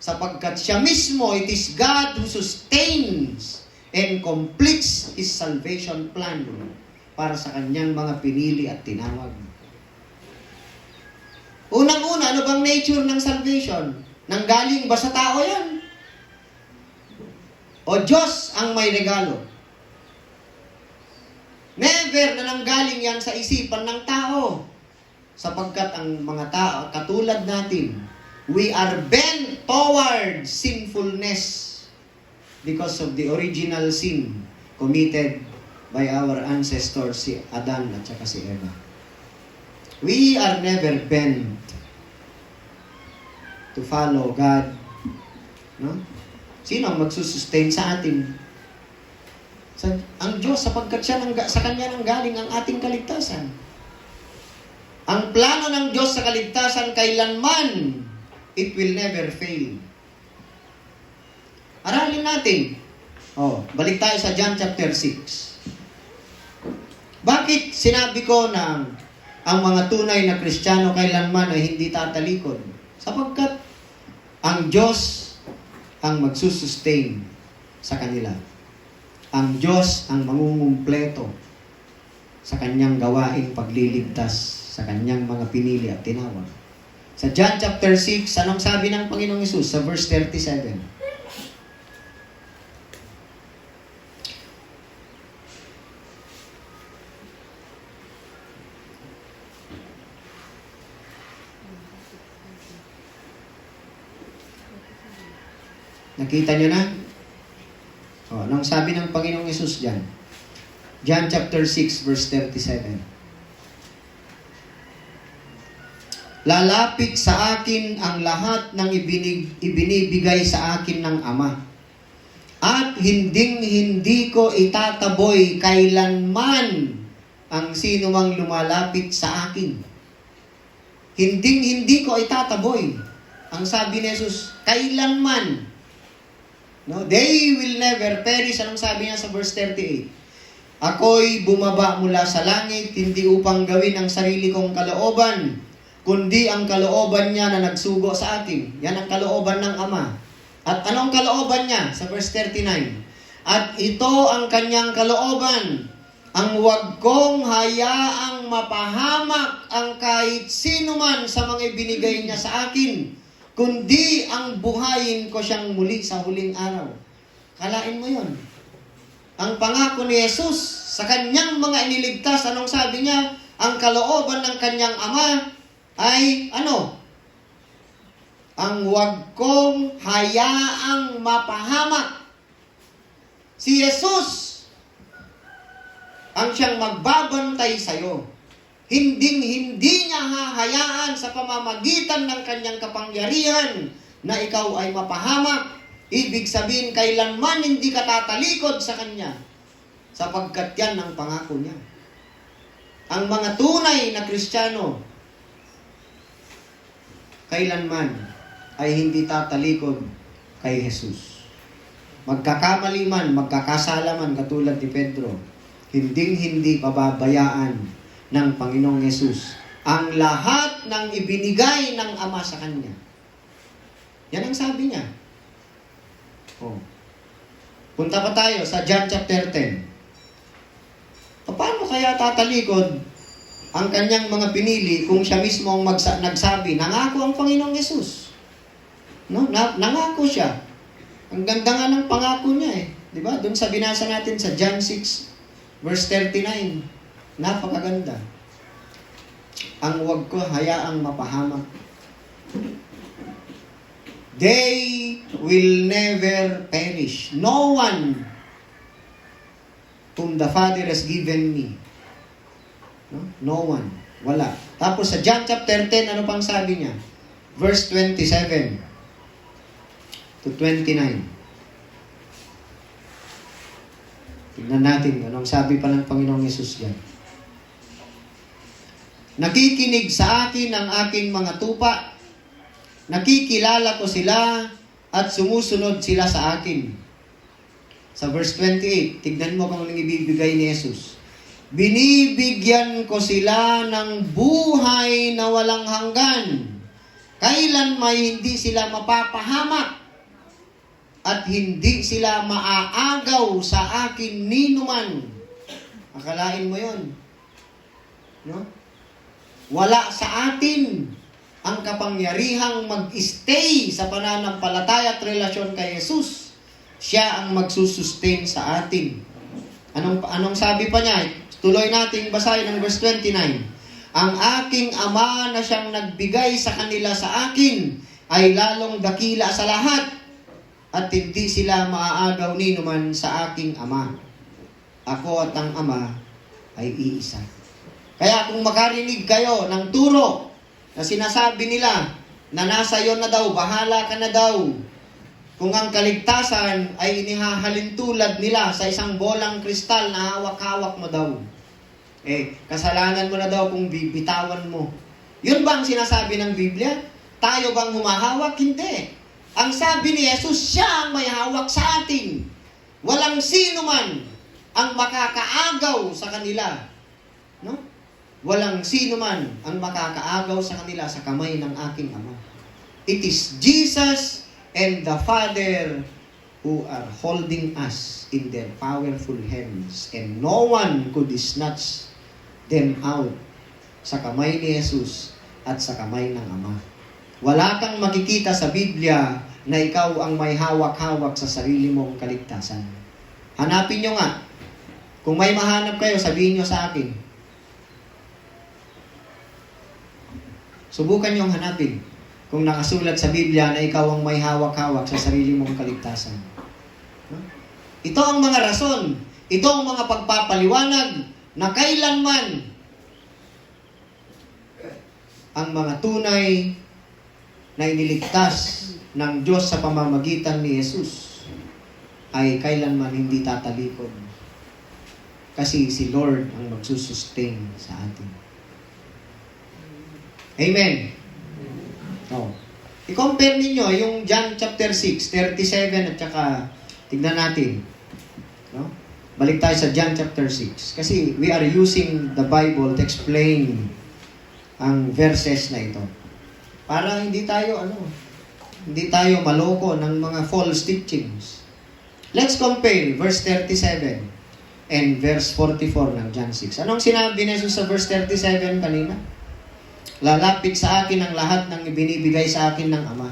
Sapagkat siya mismo, it is God who sustains and completes His salvation plan para sa kanyang mga pinili at tinawag. Unang-una, ano bang nature ng salvation? Nanggaling ba sa tao yan? O Diyos ang may regalo? Never na nanggaling yan sa isipan ng tao. Sapagkat ang mga tao, katulad natin, we are bent toward sinfulness because of the original sin committed by our ancestors, si Adan at saka si Eva. We are never bent to follow God. No? Sino ang magsusustain sa atin? Ang Diyos, sapagkat sa Kanya nang galing ang ating kaligtasan. Ang plano ng Diyos sa kaligtasan kailanman, it will never fail. Aralin natin. Balik tayo sa John chapter 6. Bakit sinabi ko na ang mga tunay na Kristiyano kailanman ay hindi tatalikod? Sapagkat ang Diyos ang magsusustain sa kanila. Ang Diyos ang mangungumpleto sa kanyang gawaing pagliligtas sa kanyang mga pinili at tinawag. Sa John chapter 6, anong sabi ng Panginoong Hesus sa verse 37? Nakita nyo na? Anong sabi ng Panginoong Hesus dyan? John chapter 6 verse 37. Lalapit sa akin ang lahat ng ibinibigay sa akin ng Ama. At hindi ko itataboy kailanman ang sino mang lumalapit sa akin. Hindi ko itataboy. Ang sabi ni Jesus, kailanman. No, they will never perish. Anong sabi niya sa verse 38? Ako'y bumaba mula sa langit, hindi upang gawin ang sarili kong kalooban, kundi ang kalooban niya na nagsugo sa akin. Yan ang kalooban ng Ama. At anong kalooban niya? Sa verse 39. At ito ang kanyang kalooban, ang huwag kong hayaang mapahamak ang kahit sino man sa mga ibinigay niya sa akin, kundi ang buhayin ko siyang muli sa huling araw. Kalain mo yon. Ang pangako ni Jesus sa kanyang mga iniligtas, anong sabi niya? Ang kalooban ng kanyang Ama ay ano? Ang huwag kong hayaang mapahamak. Si Jesus ang siyang magbabantay sa'yo. Hindi niya hahayaan sa pamamagitan ng kanyang kapangyarihan na ikaw ay mapahamak. Ibig sabihin, kailanman hindi ka tatalikod sa kanya sapagkat yan ang pangako niya. ang mga tunay na Kristiyano, kailanman ay hindi tatalikod kay Jesus. Magkakamali man, magkakasala man katulad ni Pedro, hinding-hindi pababayaan ng Panginoong Jesus ang lahat ng ibinigay ng Ama sa Kanya. Yan ang sabi niya. Oh. Punta pa tayo sa John chapter 10. Paano kaya tatalikod ang kanyang mga pinili kung siya mismo ang nagsabi, nangako ang Panginoong Yesus. No? Nangako siya. Ang ganda nga ng pangako niya eh. Di ba? Doon sa binasa natin sa John 6, verse 39. Napakaganda. Ang wag ko hayaang mapahamak. They will never perish. No one whom the Father has given me. No one. Wala. Tapos sa John chapter 10, ano pang sabi niya? Verse 27 to 29. Tignan natin anong sabi pa ng Panginoong Yesus yan. Nakikinig sa akin ang aking mga tupa. Nakikilala ko sila at sumusunod sila sa akin. Sa verse 28, tignan mo kung anong ibibigay ni Jesus. Binibigyan ko sila ng buhay na walang hanggan. Kailan may hindi sila mapapahamak at hindi sila maaagaw sa akin ninuman. Akalain mo yon, no? Wala sa atin ang kapangyarihang mag-stay sa pananampalataya at relasyon kay Jesus. Siya ang magsusustain sa atin. Anong sabi pa niya? Tuloy nating basahin ang verse 29. Ang aking Ama na siyang nagbigay sa kanila sa akin ay lalong dakila sa lahat at hindi sila maaagaw ni numan sa aking Ama. Ako at ang Ama ay iisa. Kaya kung makarinig kayo ng turo na sinasabi nila na nasa iyo na daw, bahala ka na daw, kung ang kaligtasan ay inihahalin tulad nila sa isang bolang kristal na hawak-hawak mo daw, kasalanan mo na daw kung bibitawan mo. Yun ba ang sinasabi ng Biblia? Tayo bang humahawak? Hindi. Ang sabi ni Jesus, siya ang may hawak sa atin. Walang sino man ang makakaagaw sa kanila. No? Walang sino man ang makakaagaw sa kanila sa kamay ng aking Ama. It is Jesus and the Father who are holding us in their powerful hands, and no one could snatch them out sa kamay ni Jesus at sa kamay ng Ama. Wala kang makikita sa Biblia na ikaw ang may hawak-hawak sa sarili mong kaligtasan. Hanapin nyo nga. Kung may mahanap kayo, sabihin nyo sa akin. Subukan niyong hanapin kung nakasulat sa Biblia na ikaw ang may hawak-hawak sa sarili mong kaligtasan. Ito ang mga rason, ito ang mga pagpapaliwanag na kailanman ang mga tunay na iniligtas ng Diyos sa pamamagitan ni Jesus ay kailanman hindi tatalikod. Kasi si Lord ang magsusustain sa atin. Amen. Oh. I-compare ninyo yung John chapter 6, 37 at saka tignan natin. No? Balik tayo sa John chapter 6. Kasi we are using the Bible to explain ang verses na ito. Para hindi tayo hindi maloko ng mga false teachings. Let's compare verse 37 and verse 44 ng John 6. Anong sinabi ni Jesus sa verse 37 kanina? Lalapit sa akin ang lahat ng ibinibigay sa akin ng Ama.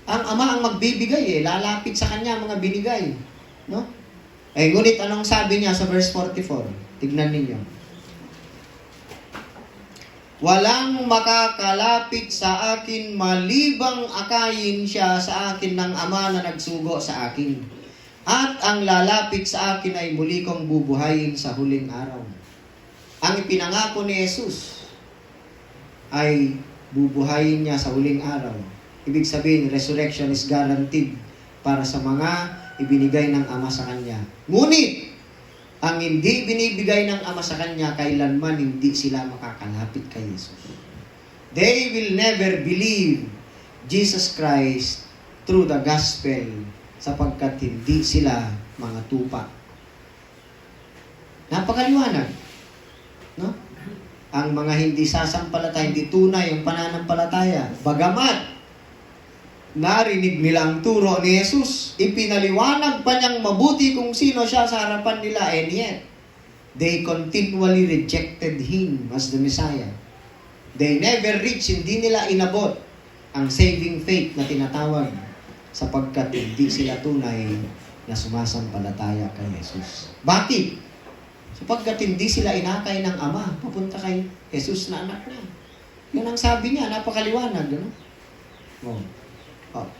Ang Ama ang magbibigay lalapit sa Kanya ang mga binigay. No? Ngunit anong sabi niya sa verse 44? Tignan ninyo. Walang makakalapit sa akin malibang akayin siya sa akin ng Ama na nagsugo sa akin. At ang lalapit sa akin ay muli kong bubuhayin sa huling araw. Ang ipinangako ni Jesus ay bubuhayin niya sa huling araw. Ibig sabihin, resurrection is guaranteed para sa mga ibinigay ng Ama sa Kanya. Ngunit, ang hindi binibigay ng Ama sa Kanya, kailanman hindi sila makakalapit kay Jesus. They will never believe Jesus Christ through the gospel sapagkat hindi sila mga tupa. Napakaliwanag. No? Ang mga hindi sasampalataya, hindi tunay ang pananampalataya. Bagamat narinig nila ang turo ni Jesus, ipinaliwanag pa niyang mabuti kung sino siya sa harapan nila, and yet, they continually rejected Him as the Messiah. They never reached, hindi nila inabot ang saving faith na tinatawag sapagkat hindi sila tunay na sumasampalataya kay Jesus. Bakit? Sapagkat hindi sila inakay ng Ama papunta kay Jesus na anak niya. Yan ang sabi niya, napakaliwanag. Ano?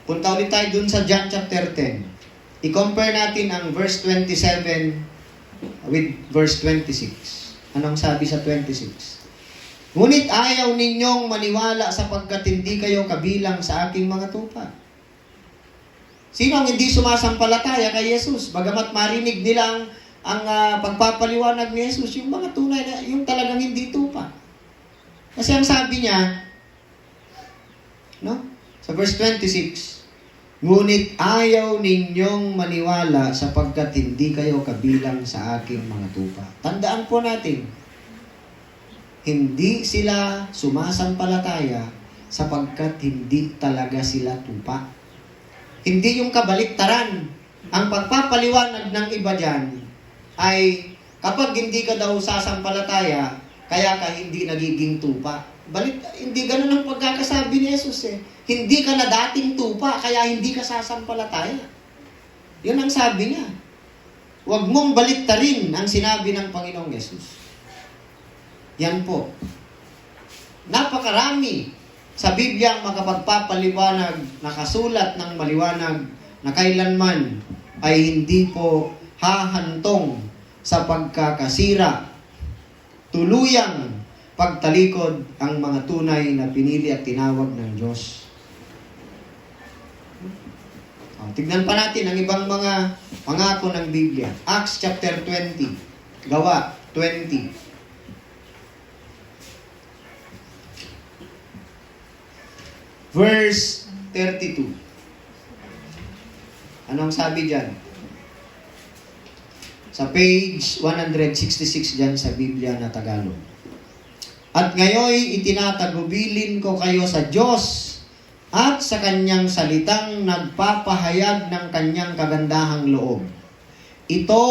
Punta ulit tayo dun sa John chapter 10. I-compare natin ang verse 27 with verse 26. Anong sabi sa 26? Ngunit ayaw ninyong maniwala sapagkat hindi kayo kabilang sa aking mga tupa. Sino ang hindi sumasampalataya kay Jesus? Bagamat marinig nila ang pagpapaliwanag ni Jesus, yung mga tunay na, yung talagang hindi tupa. Kasi ang sabi niya, no? Sa verse 26, ngunit ayaw ninyong maniwala sapagkat hindi kayo kabilang sa aking mga tupa. Tandaan po natin, hindi sila sumasampalataya sapagkat hindi talaga sila tupa. Hindi yung kabaliktaran. Ang pagpapaliwanag ng iba dyan ay kapag hindi ka daw sasampalataya, kaya ka hindi nagiging tupa. Hindi ganun ang pagkakasabi ni Jesus eh. Hindi ka na dating tupa, kaya hindi ka sasampalataya. Yun ang sabi niya. Huwag mong baliktarin ang sinabi ng Panginoong Jesus. Yan po. Napakarami sa Biblia ang makapagpapaliwanag, nakasulat ng maliwanag na kailanman ay hindi po hahantong sa pagkakasira, tuluyang pagtalikod ang mga tunay na pinili at tinawag ng Diyos. Tignan pa natin ang ibang mga pangako ng Biblia. Acts chapter 20. Gawa 20. Verse 32. Anong sabi dyan? Sa page 166 dyan sa Biblia na Tagalog. At ngayoy itinatagubilin ko kayo sa Diyos at sa Kanyang salitang nagpapahayag ng Kanyang kagandahang loob. Ito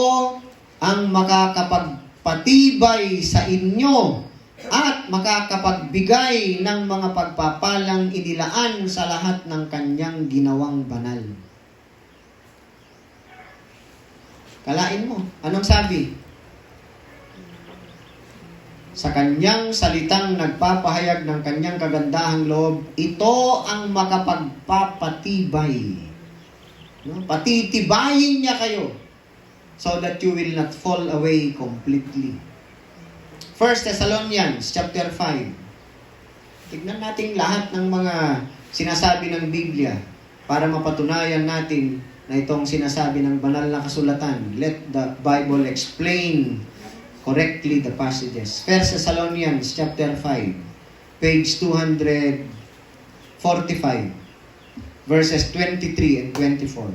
ang makakapagpatibay sa inyo at makakapagbigay ng mga pagpapalang inilaan sa lahat ng Kanyang ginawang banal. Kalain mo, anong sabi? Sa Kanyang salitang nagpapahayag ng Kanyang kagandahang loob, ito ang makapagpapatibay. No? Patitibayin niya kayo so that you will not fall away completely. 1 Thessalonians chapter 5. Tignan natin lahat ng mga sinasabi ng Biblia para mapatunayan natin na itong sinasabi ng banal na kasulatan. Let the Bible explain correctly the passages. 1 Thessalonians chapter 5, page 245, verses 23 and 24.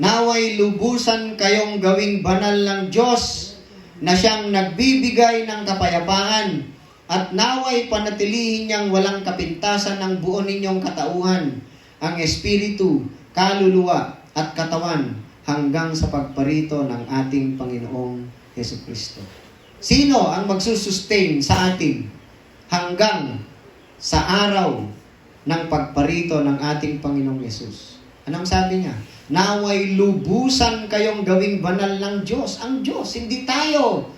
Naway lubusan kayong gawing banal ng Diyos na siyang nagbibigay ng kapayapaan at naway panatilihin niyang walang kapintasan ng buo ninyong katauhan, ang espiritu, kaluluwa at katawan hanggang sa pagparito ng ating Panginoong Jesucristo. Sino ang magsusustain sa atin hanggang sa araw ng pagparito ng ating Panginoong Yesus? Anong sabi niya? Naway lubusan kayong gawing banal ng Diyos. Ang Diyos, hindi tayo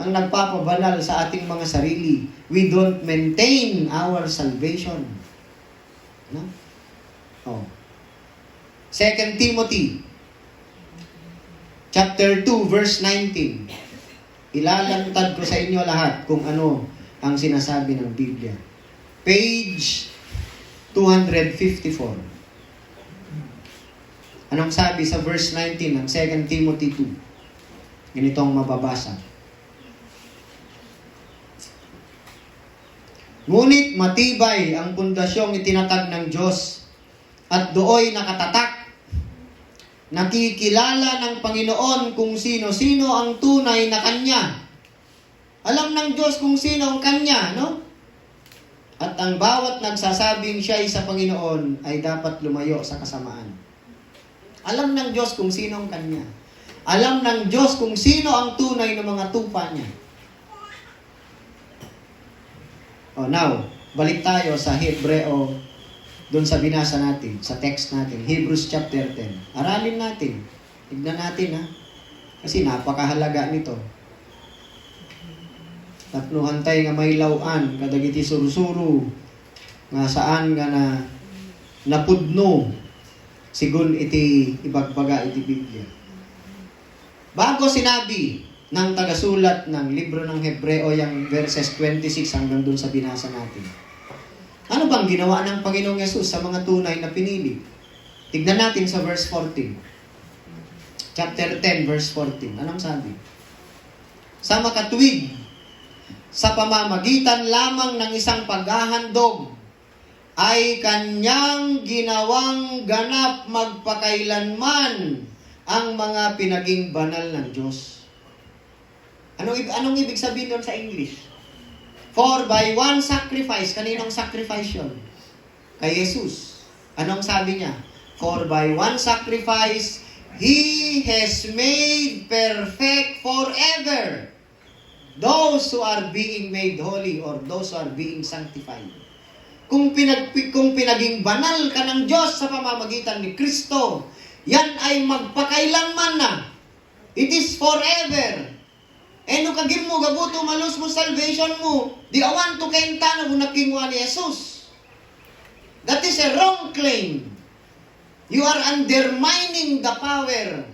ang nagpapabanal sa ating mga sarili. We don't maintain our salvation. No? Oh. 2 Timothy chapter 2 verse 19. Ilalantad ko sa inyo lahat kung ano ang sinasabi ng Biblia. Page 254. Anong sabi sa verse 19 ng 2 Timothy 2? Ganitong mababasa. Ngunit matibay ang pundasyong itinatag ng Diyos at dooy nakatatak. Nakikilala ng Panginoon kung sino-sino ang tunay na Kanya. Alam ng Diyos kung sino ang Kanya, no? At ang bawat nagsasabing siya'y sa Panginoon ay dapat lumayo sa kasamaan. Alam ng Diyos kung sino ang Kanya. Alam ng Diyos kung sino ang tunay na mga tupa niya. Now, balik tayo sa Hebreo, doon sa binasa natin, sa text natin, Hebrews chapter 10. Aralin natin. Tignan natin, ha? Kasi napakahalaga nito. Tapnuhan tayo nga may lawan, kadagiti surusuro, nga saan nga na napudno, sigun iti ibagbaga iti Biblia. Bago sinabi ng tagasulat ng libro ng Hebreo, yung verses 26 hanggang dun sa binasa natin. Ano bang ginawa ng Panginoong Yesus sa mga tunay na pinili? Tignan natin sa verse 14. Chapter 10, verse 14. Anong sabi? Sa makatuwid, sa pamamagitan lamang ng isang paghahandog, ay kanyang ginawang ganap magpakailanman ang mga pinaging banal ng Diyos. Anong ibig sabihin doon sa English? For by one sacrifice, kaninong sacrifice yun? Kay Jesus. Anong sabi niya? For by one sacrifice, He has made perfect forever those who are being made holy or those who are being sanctified. Kung pinaging banal ka ng Diyos sa pamamagitan ni Kristo, yan ay magpakailanman na. It is forever. No kagim mo, gabuto malus mo salvation mo. Di awan to kainta na mo nakingwa ni Jesus. That is a wrong claim. You are undermining the power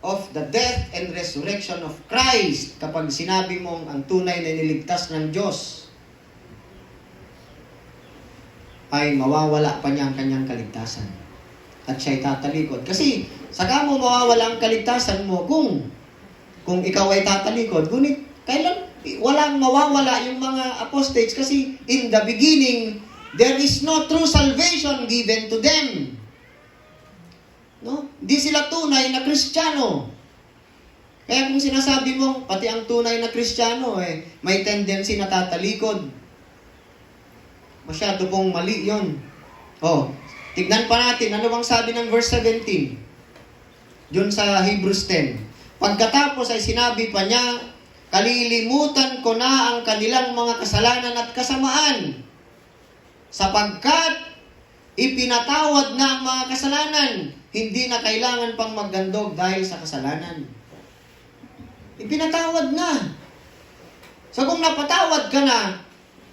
of the death and resurrection of Christ kapag sinabi mong ang tunay na niligtas ng Diyos ay mawawala pa niya ang kanyang kaligtasan. At siya'y tatalikod. Kasi saka mo mawawala ang kaligtasan mo kung ikaw ay tatalikod. Ngunit kailan walang mawawala yung mga apostates kasi in the beginning, there is no true salvation given to them. No? Di sila tunay na Kristiyano. Kaya kung sinasabi mo, pati ang tunay na Kristiyano, may tendency na tatalikod. Masyado pong mali yun. Tignan pa natin, ano bang sabi ng verse 17? Diyon sa Hebrews 10. Pagkatapos ay sinabi pa niya, kalilimutan ko na ang kanilang mga kasalanan at kasamaan, sapagkat ipinatawad na ang mga kasalanan, hindi na kailangan pang magdandog dahil sa kasalanan. Ipinatawad na. So kung napatawad ka na,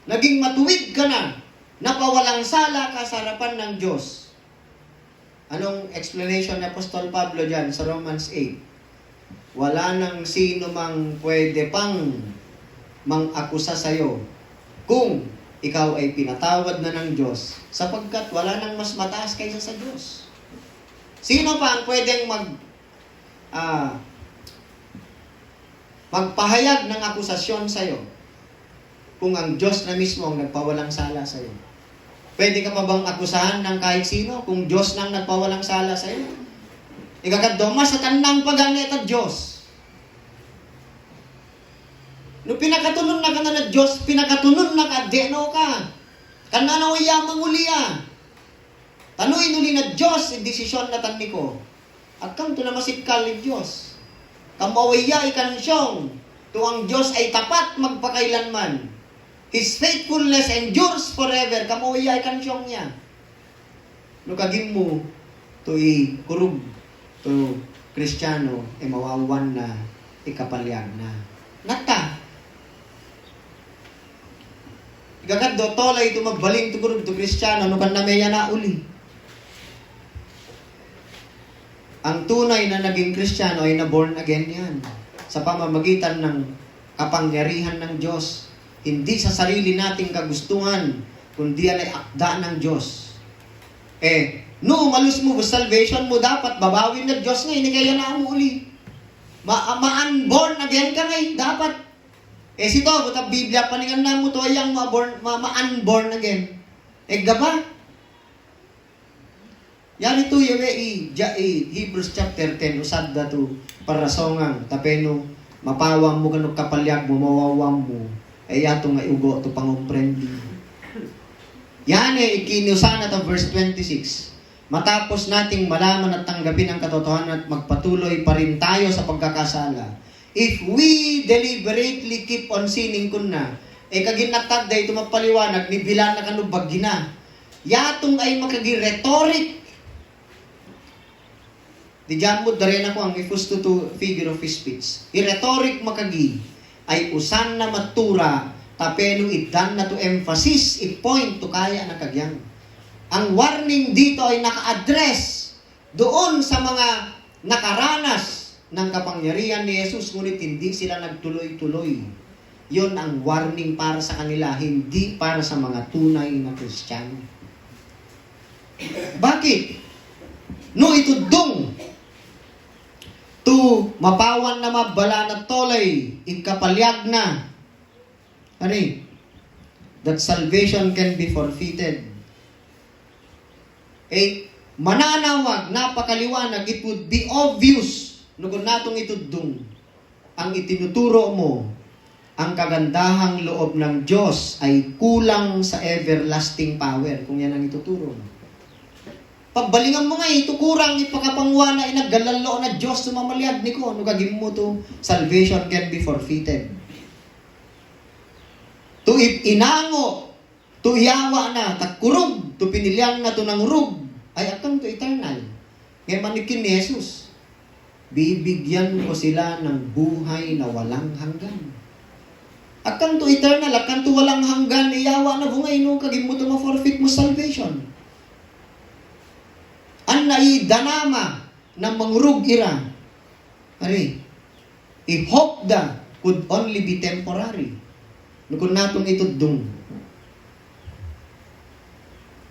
naging matuwid ka na, napawalang sala ka sa harapan ng Diyos. Anong explanation ni Apostol Pablo dyan sa Romans 8? Wala nang sino mang pwede pang mang-akusa sa'yo kung ikaw ay pinatawad na ng Diyos, sapagkat wala nang mas mataas kaysa sa Diyos. Sino pa ang pwedeng magpahayag ng akusasyon sa'yo kung ang Diyos na mismo ang nagpawalang sala sa'yo? Pwede ka pa bang akusahan ng kahit sino kung Diyos nang nagpawalang sala sa'yo? Ikakadoma sa tanang paganit at Diyos. No pinakatunon na ka na Diyos, pinakatunon na ka, deno ka. Kananaw iya manguliya. Tanuin uli na Diyos, desisyon na tanni ko. At kang to na masikal ni Diyos. Kamawaya ikansyong, to ang Diyos ay tapat magpakailanman. His faithfulness endures forever. Kamawaya ikansyong niya. No kagim mo, to kurug, to Kristiyano, mawawan na, ikapalyag na. Nata. Ikakaddo, tolay tumagbaling to kurug to Kristiyano, no kan na meya na uli. Ang tunay na naging Kristiyano ay na-born again yan. Sa pamamagitan ng kapangyarihan ng Diyos. Hindi sa sarili nating kagustuhan, kundi yan ay akda ng Diyos. No, malus mo, salvation mo dapat, babawin ng Diyos nga, hindi kaya na mo uli. ma-unborn again ka ngay, dapat. Sito, buta Biblia, paningan na mo to, ayang ma-unborn again. Gaba? Yan ito, Hebrews chapter 10, usad da to, parasongang, tapeno, mapawang mo kanong kapalyag mo, mawawang mo, yato nga ugo to pangumprendi. Yan ikinusa na to, verse 26. Matapos nating malaman at tanggapin ang katotohanan at magpatuloy pa rin tayo sa pagkakasala. If we deliberately keep on sinning kunna, kaginatag day tumapaliwanag, ni bilan na kanubag gina. Yatong ay makagi-rhetoric. Di dyan mo darin ako ang ifusto to figure of speech. I-rhetoric makagi ay usan na matura, tapeno idan na to emphasis, i-point to kaya na kagyang. Ang warning dito ay naka-address doon sa mga nakaranas ng kapangyarihan ni Jesus, ngunit hindi sila nagtuloy-tuloy. Yon ang warning para sa kanila, hindi para sa mga tunay na Kristiyano. Bakit? No itudong to mapawan na mabala na tolay, ikapalyag na. That salvation can be forfeited. Mananawag, napakaliwanag, it would be obvious nung natong itudong ang itinuturo mo, ang kagandahang loob ng Diyos ay kulang sa everlasting power, kung yan ang ituturo mo. Pagbalingan mo nga, ito kurang ipakapangwa na inaggalalo na Diyos sumamalyag ni ko, ano kagim mo to, salvation can be forfeited. To inango, to iyawa na, takurog, to pinilyan na to ng rug, ay akang to eternal. Ngayon manikin ni Jesus, bibigyan ko sila ng buhay na walang hanggan. Akang to eternal, akang to walang hanggan, iyawa na bungay no, kagim mo to ma-forfeit mo salvation. Ang naidanama ng mangrug ira, i-hope da could only be temporary. Nukun natong itudong.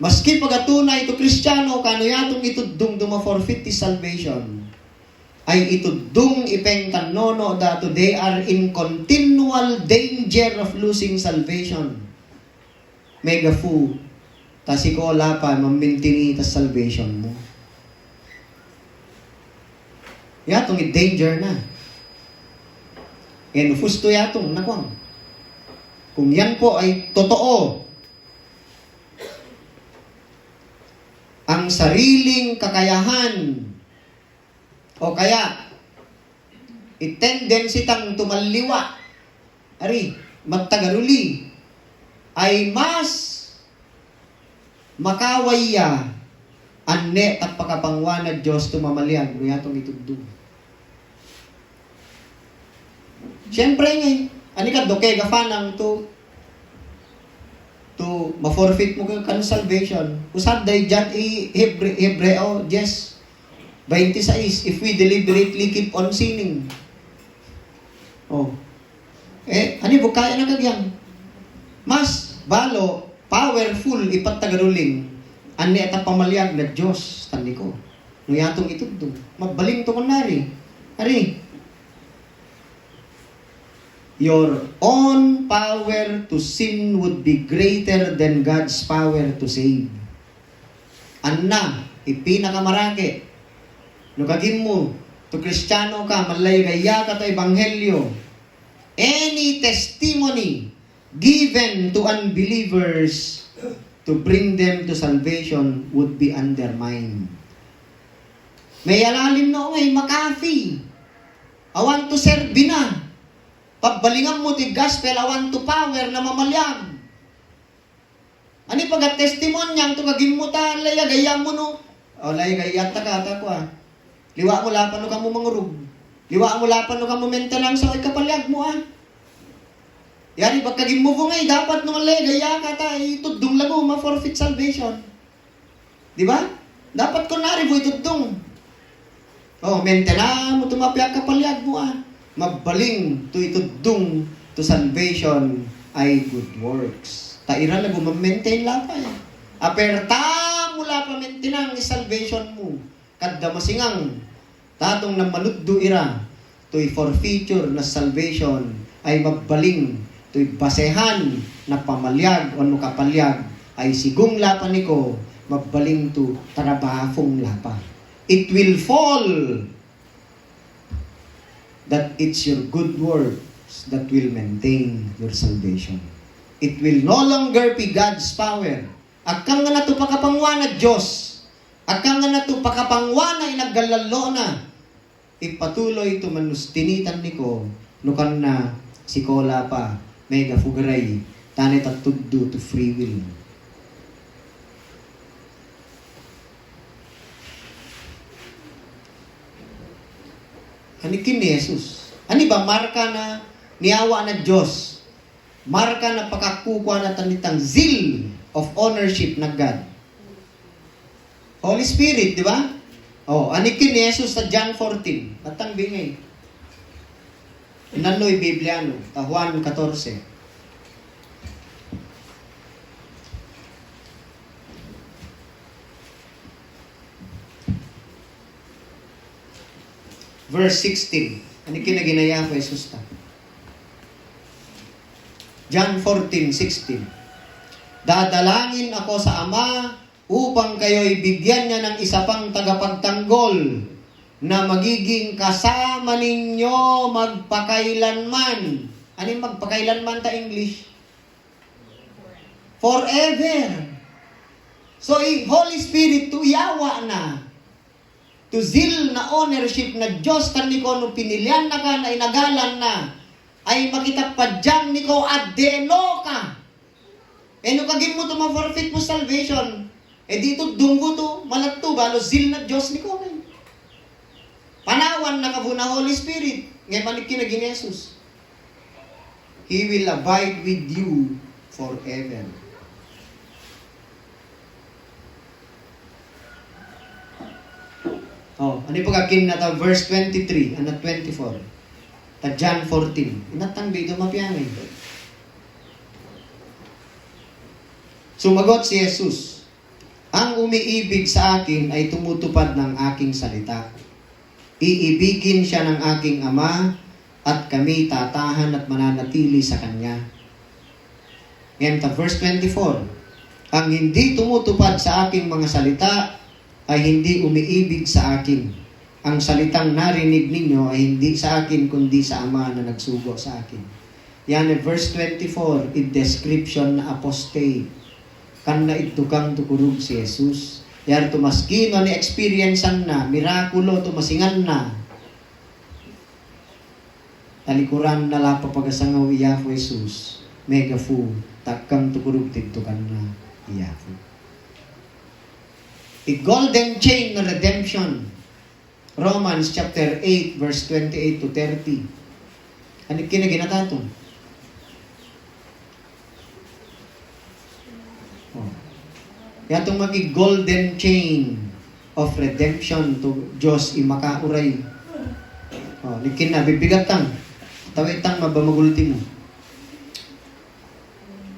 Maski pagatunay ito Kristiyano, kano yatong itudong ma-forfeit is salvation, ay itudong ipengtan nono dato they are in continual danger of losing salvation. Mega fu, tasiko pa, mamintini tas salvation mo. Yatong i-danger na. And fusto yatong nakwang. Kung yan po ay totoo, ang sariling kakayahan o kaya i-tendency tang tumaliwa, magtagaruli, ay mas makawaya anne at pakapangwa na Diyos tumamalyag yatong itudong. Siyempre ngayon, anika doke gafanang to ma-forfeit mo ka salvation. Usad day dyan Hebreo 10:26, if we deliberately keep on sinning. Ani bukaya na kagyang. Mas balo, powerful ipatagaruling ani at pamalyag na Diyos tandi ko. Nguyatong itudong. Mabaling to kunari. Your own power to sin would be greater than God's power to save. Anna, ipinakamarake. Nukagin mo, to Kristiyano ka, malayagaya ka to Ebanghelyo. Any testimony given to unbelievers to bring them to salvation would be undermined. May alalim na McAfee. I want to serve na. Pagbalingan mo ti gospel, awan to power na mamalyag. Ani pag testimonyang to kagimuta, layagaya mo no. Layagaya ta ko Liwa mo lapan no kamo mangurug. Liwa mo lapan no kamo mental sa kapalyag mo Yari pagkagim mo ngay, dapat nung layagaya ka ta, itudong lago, ma-forfeit salvation. Di ba? Dapat kunwari mo itudong. Mentena mo tumapyak kapalyag mo Mabaling to itudong to salvation ay good works. Taira na gumamintain lang pa Aperta mula pa maintain salvation mo. Kadda masingang tatong na maluddo ira to'y forfeiture na salvation ay mabaling to'y basehan na pamalyag o kapalyag ay sigong lapa niko mabaling to tarabafong lapa. It will fall that it's your good works that will maintain your salvation. It will no longer be God's power. Akang nga nato pakapangwa na Diyos. Akang nga nato pakapangwa na inaggalalo na. Ipatuloy ito manustinitan niko nukan na sikola pa mega fugaray tanit at tuddo to free will. Anikin ni Jesus. Ani ba marka na niyawa na Diyos? Marka na pakakukuha na tanitang zeal of ownership na God. Holy Spirit, di ba? Anikin ni Jesus sa John 14. Atang bingay. Inano'y Bibliano, Juan 14. Verse 16. Ano kinaginaya ko Jesus ta? John 14:16. Dadalangin ako sa Ama upang kayo'y bigyan niya ng isa pang tagapagtanggol na magiging kasama ninyo magpakailanman. Ano yung magpakailanman ta English? Forever. So, Holy Spirit, tuyawa na. To zeal na ownership na Diyos kan niko no pinilian na ka na inagalan na ay makita pa dyan niko adeno ka. No kagim mo to ma-forfeit mo salvation. Dito dunggo to malatto balo zeal na Diyos niko. Panawan na kabuna Holy Spirit. Ngay manikin na gin Jesus. He will abide with you forever. Ano yung pagkakin na ta verse 23 and 24. Ta John 14. Inatang bido mapiyangay. Sumagot si Jesus, ang umiibig sa akin ay tumutupad ng aking salita. Iibigin siya ng aking Ama at kami tatahan at mananatili sa Kanya. Ngayon ta verse 24. Ang hindi tumutupad sa aking mga salita ay hindi umiibig sa akin. Ang salitang narinig ninyo ay hindi sa akin, kundi sa Ama na nagsugo sa akin. Yan verse 24, in description na apostate. Kan na itukang tukurug si Jesus. Yan tumaskino ni experiencean na, mirakulo tumasingan na. Talikuran na la papagasangaw iya ko Jesus. Mega fu, takang tukurug tigtukan na iya ko. A golden chain na redemption. Romans chapter 8 verse 28 to 30. Ano kinaginataton? Kaya itong golden chain of redemption to Diyos imakauray. Nikin na, bibigatan. Tawitang mabamagulti mo.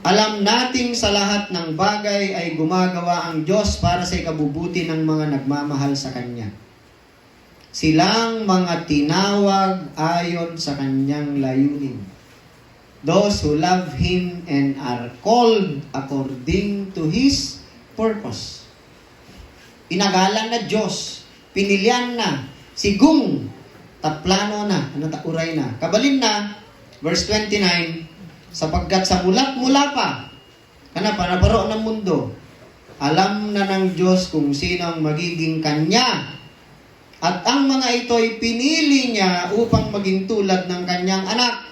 Alam nating sa lahat ng bagay ay gumagawa ang Diyos para sa ikabubuti ng mga nagmamahal sa Kanya. Silang mga tinawag ayon sa Kanyang layunin. Those who love Him and are called according to His purpose. Inagalan na Diyos, pinilian na, sigong, taplano na, tauray na. Kabalin na, verse 29, sapagkat sa mulat-mula pa, panabaro ng mundo, alam na ng Diyos kung sino ang magiging Kanya. At ang mga ito'y pinili niya upang maging tulad ng Kanyang anak.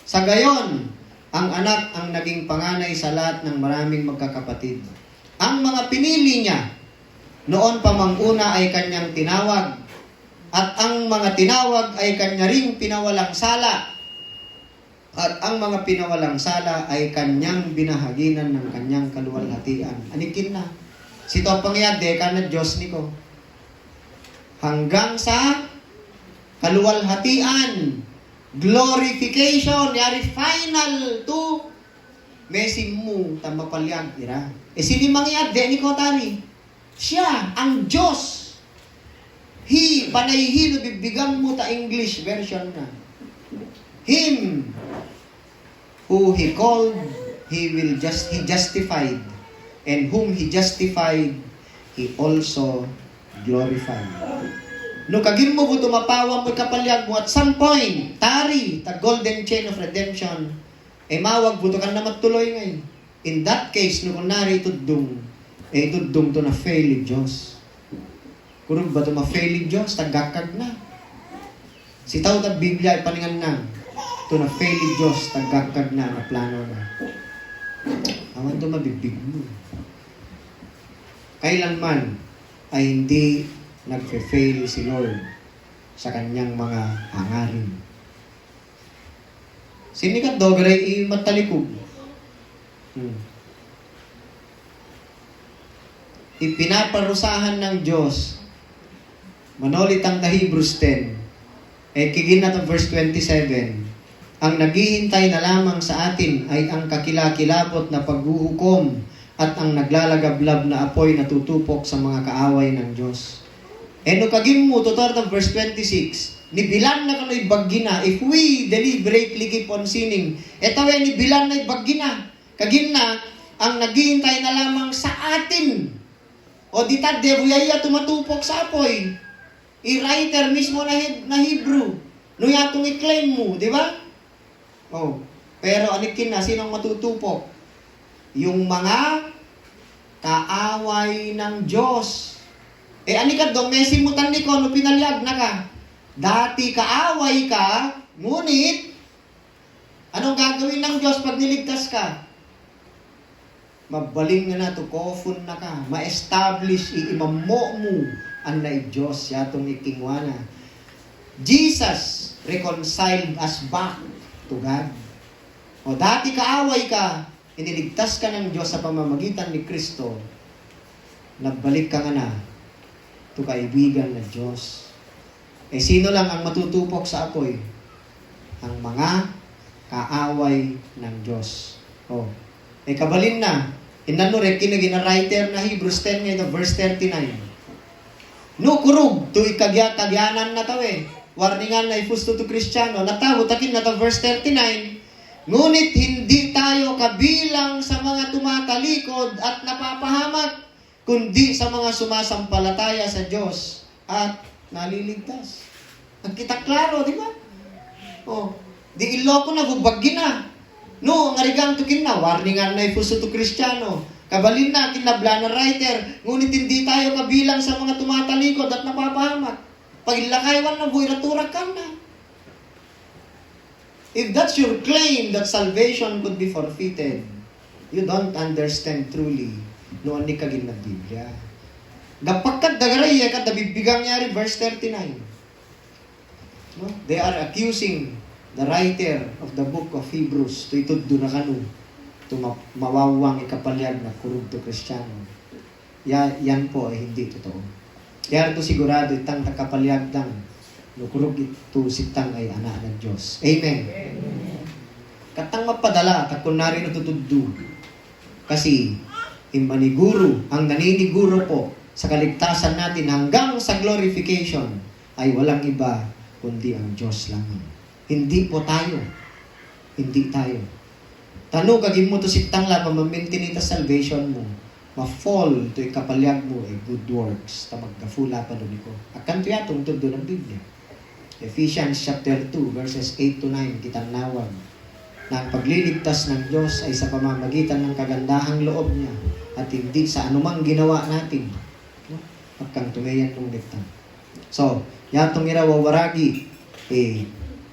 Sa gayon, ang anak ang naging panganay sa lahat ng maraming magkakapatid. Ang mga pinili niya, noon pa manguna ay Kanyang tinawag. At ang mga tinawag ay Kanya ring pinawalang sala. At ang mga pinawalang sala ay Kanyang binahaginan ng Kanyang kaluwalhatian. Anikin na. Sito pangyade ka na Diyos niko. Hanggang sa kaluwalhatian. Glorification. Yari final to mesim mo tamapalyag ira. Sini mangyade ni ko tani. Siya, ang Diyos. He panayhino bibigang mo ta English version na. Him who he called, he justified. And whom he justified, he also glorified. No kagin mo buto mapawa mo kapalyag mo at some point, tari, the golden chain of redemption, mawag buto kan na matuloy ngayon. In that case, no kunari itudong to na fail Diyos. Kurog ba to ma-fail Diyos? Tagakag na. Si tao ta Biblia, ipaningan na. To na fail Diyos, tagakag na, na plano na. Awan to mabibig mo. Kailanman ay hindi nagfe-fail si Lord sa kanyang mga hangarin. Sinikat do, garay matalikog. Ipinaparusahan ng Diyos, manolit ang Hebrews 10, kigin na verse 27, ang naghihintay na lamang sa atin ay ang kakilakilabot na paghuhukom at ang naglalagablab na apoy na tutupok sa mga kaaway ng Diyos. No kagim mo, tutor ng verse 26, nibilan na kano'y baggina, if we deliberately keep on sinning, nibilan na'y baggina, kagim na, ang naghihintay na lamang sa atin, o dita, debuyaya tumatupok sa apoy, i-writer mismo na Hebrew, no yatong i-claim mo, di ba? Pero anikin na, sinong matutupok? Yung mga kaaway ng Diyos. Anikat do, mesimutan ni ko, no pinalyag na ka. Dati kaaway ka, ngunit, anong gagawin ng Diyos pag niligtas ka? Mabaling na to, kofun na ka, ma-establish, iimamo mo, ang na Diyos, yatong ikingwana. Jesus reconciled us back to God. Dati kaaway ka, iniligtas ka ng Diyos sa pamamagitan ni Kristo, nagbalik ka nga na, to kaibigan ng Diyos. Sino lang ang matutupok sa apoy? Ang mga kaaway ng Diyos. Kabalin na, inanurek kinagina-writer na Hebrews 10 ngayon, verse 39. No kurug, to ikagyanan na tawe. Warningan na ifusto to Kristiyano, natawo, takin na to verse 39. Ngunit hindi tayo kabilang sa mga tumatalikod at napapahamak, kundi sa mga sumasampalataya sa Diyos at naliligtas. Nagkita klaro, di ba? Di iloko na, bubagin na. No, ang arigang tukin na, warningan na ifuso to Kristiyano. Kabalin na, kinabla na writer, ngunit hindi tayo kabilang sa mga tumatalikod at napapahamak. Pag ilakaywan na buhay, naturak ka na. If that's your claim that salvation could be forfeited, you don't understand truly noon ni kagin na Biblia. Gapagkat dagaray kad nabibigang niya verse 39. They are accusing the writer of the book of Hebrews to ituddo na kanu to mawawang ikapalyag na kurug to Kristiyano. Yan po ay hindi totoo. Kaya ito sigurado itang nakapalyag dang no kurug ito sitang ay anak ng Diyos. Amen. Katang mapadala takon na rin natutuddo. Kasi imaniguro, ang naniniguro po sa kaligtasan natin hanggang sa glorification ay walang iba kundi ang Diyos lang. Hindi po tayo. Hindi tayo. Tanong kagin mo to sitang la pamamintin ita salvation mo. Ma-fall to ikapalyag mo good works ta magkafula pa doon ko. Akan to yatong tudo ng Biblia. Ephesians chapter 2 verses 8 to 9 kitang nawag na ang pagliligtas ng Diyos ay sa pamamagitan ng kagandahang loob niya at hindi sa anumang ginawa natin. Pagkang tumayan ng ligtan. So, yatong irawawaragi,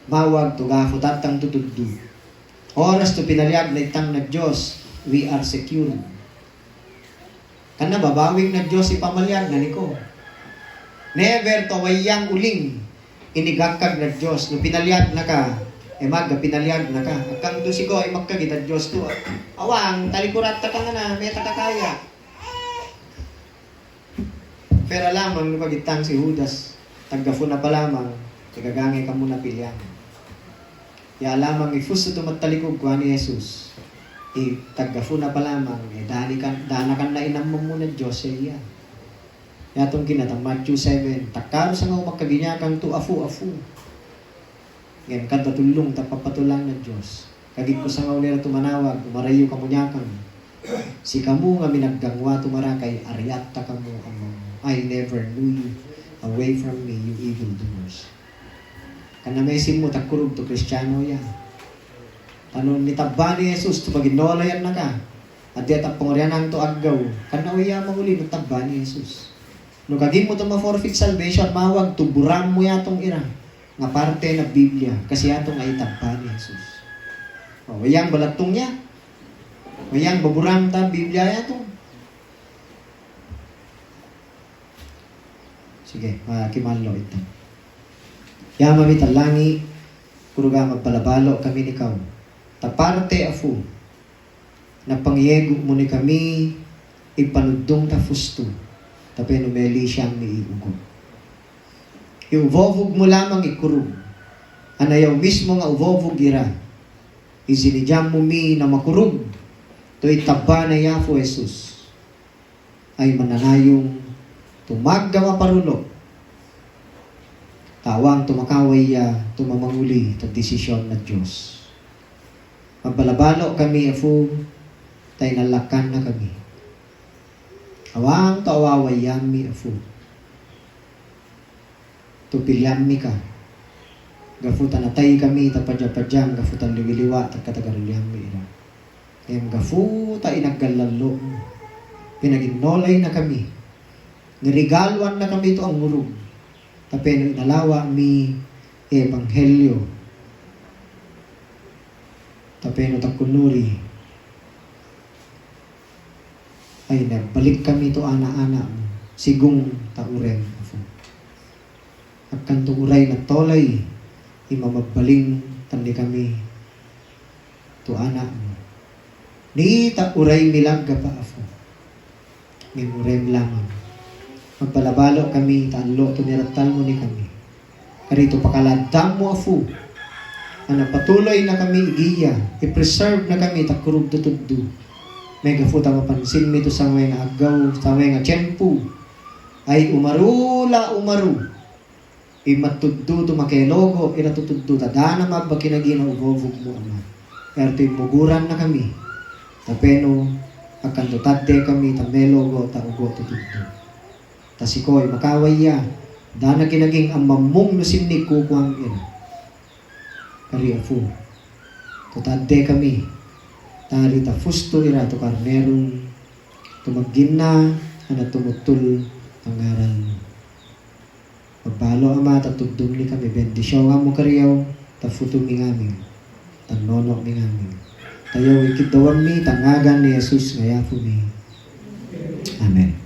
mawag to gafutatang tutuddu. Oras to pinalyag na itang na Diyos, we are secure. Kana babawing na Diyos ipamalyag na niko. Never to wayang uling inigakag na Diyos. No pinalyag na ka, magga pinalyag na ka. Akang to sigo ay magkagita Diyos to. Awang, talikurat ta ka nga na, may takakaya. Pero lamang nupagitang si Judas, taggafo na pa lamang, kagagangay ka muna pilyan. Ya lamang ifuso tumatalikog kwa ni Jesus. Taggafo na pa lamang, danakan na inam mo muna Diyos iya. Yatong kinatang Matthew 7. Takaro sa nga magkaginyakang to afu-afu. Ngayon, kanta tulong, tapapatulang ng Diyos. Kagig ko sa nga ulira tumanawag, umarayo kamunyakang. Si kamu nga minagdangwa tumarakay, ariat ta kamu among. I never knew you. Away from me, you evildoers. Kanamesin mo, tagkurog to Kristiyano yan. Ano nitaba ni Jesus, to paginolayan na ka. At diya tapongoryanan to aggaw. Kanawaya manguli, nitaba ni Jesus. No kagin mo to ma-forfeit salvation, mawag, tuburan mo yatong ira. Nga parte na Biblia, kasi yatong ay taba ni Jesus. O, wayang balatong niya. Wayang baburan ta, Biblia yatong. Sige, kimalo ito. Yama mi talangi, kuruga magbalabalo kami ni kaw. Taparte afu, na pangyego mo ni kami, ipanudong ta fusto, tapi numeli siyang niiugod. Iuvovog mo lamang ikurug, anayaw mismo nga uvovog ira, isinijam mo mi na makurug, to itaba na yafo Jesus, ay mananayong tumagga maparulo, tawang tumakaway tumamanguli ta desisyon na Diyos. Magbalabalo kami afu, tay nalakan na kami. Awang tawaway yami afu. Tupilyam mi ka. Gafutan natay kami, tapadya-padyang, gafutan liwiliwa, tagkatagarulyam mi ira. Kayang gafuta inaggalalo. Pinaginolay na kami. Nirigalwan na kami ito ang murug. Tapi nalawa mi ebanghelyo. Tapi no takunuri. Ay nagbalik kami ito ana-ana. Sigong tauren. At kanto uray na tolay. Imamagbaling tandi kami. To anak mo. Ni tauray milagga pa afo. Ngimurem lamang. Magbalabalo kami, taanlo, tumiratal mo ni kami. Karito pakaladang mo afu. Ano patuloy na kami igiya. I-preserve na kami, takurog tutuddo. May gafuta mapansin mi to sa mga agaw, sa mga tiyempo. Ay umarula, umaru. Imatuddo to makelogo, iratutuddo. Tadana mabakinagina uvovog mo ama. Pero muguran na kami. Tapeno, agkantutade kami, tamelogo, taugo, tutuddo. Tasikoy, makaway ya. Dana kinaging ang mamong nusimnik kukuang ina. Kari afu. Tutade kami. Tari ta fusto ira to karnerong tumagin na ana tumutul ang ngaran mo. Pagbalo ama tatudum ni kami bendisyon nga mo kariyaw ta futo mi ngamin. Tanono mi ngamin. Tayo ikidawan mi tangagan ni Jesus ngaya po mi. Amen.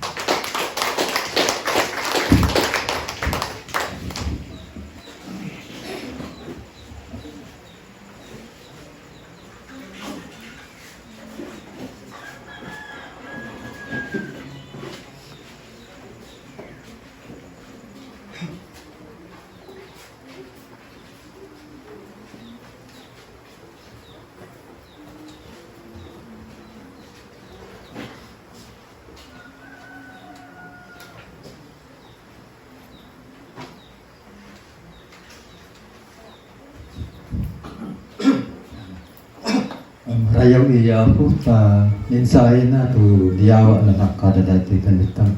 Ayaw iya po sa mensahe na to diyawa na nakadadati kanitang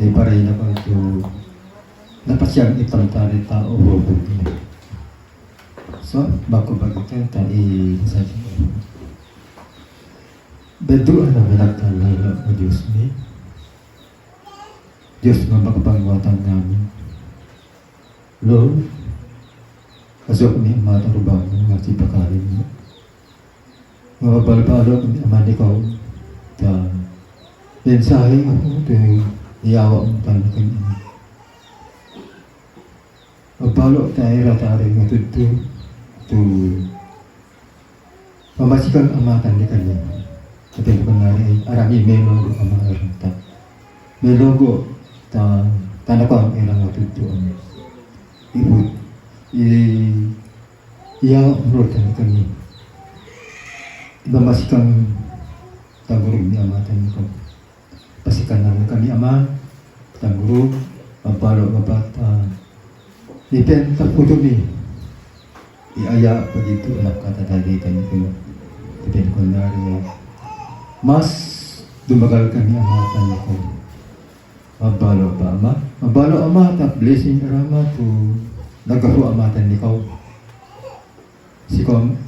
ay paray na po ito napasyang itang tarita o hubog niya. So, bako bagitan tayo sa siya. Bedo na minagtalala o Diyos ni Diyos nga makapangwatan namin. Lord, kasok ni matarubang nga si pakarin mo. Mga balbalo kung naman ikaw ta mensahe ako ito iyawa mo tayo kanina. Magbalo tayo ratari nga ito to pamasikan amatan ni kanya. Kapag ko nga rin arami may logo ang mga aranta. May logo tanako ang ilang nga ito ibut iyawa mo tayo kanina. Ibamasikang tagurog ni amatan ko. Pasikan namin kami ama, Tanggurog, mabalo nga bata. Ipenta po dumi. Iaya pa dito, anak katataditan ko. Ipin ko na rin. Mas dumagal kami ang mga tanong ko. Mabalo ba, ama? Mabalo, ama, ta blessing na rama po. Nagahu amatan ni kau. Si kom,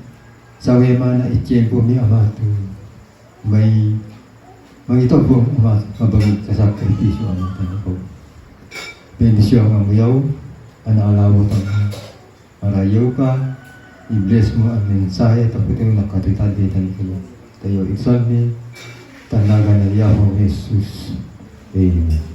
sawi mana itchen po mi ama to. May mangito po ama, mabagod kasakripisyo amatan ko. Bendisyon ang muyaw, anaalawot ang marayaw ka, i-bless mo ang mensahe, tapos ito yung nakatitaditan ko. Tayo ikson tanagan ng Yahweh Jesus. Amen.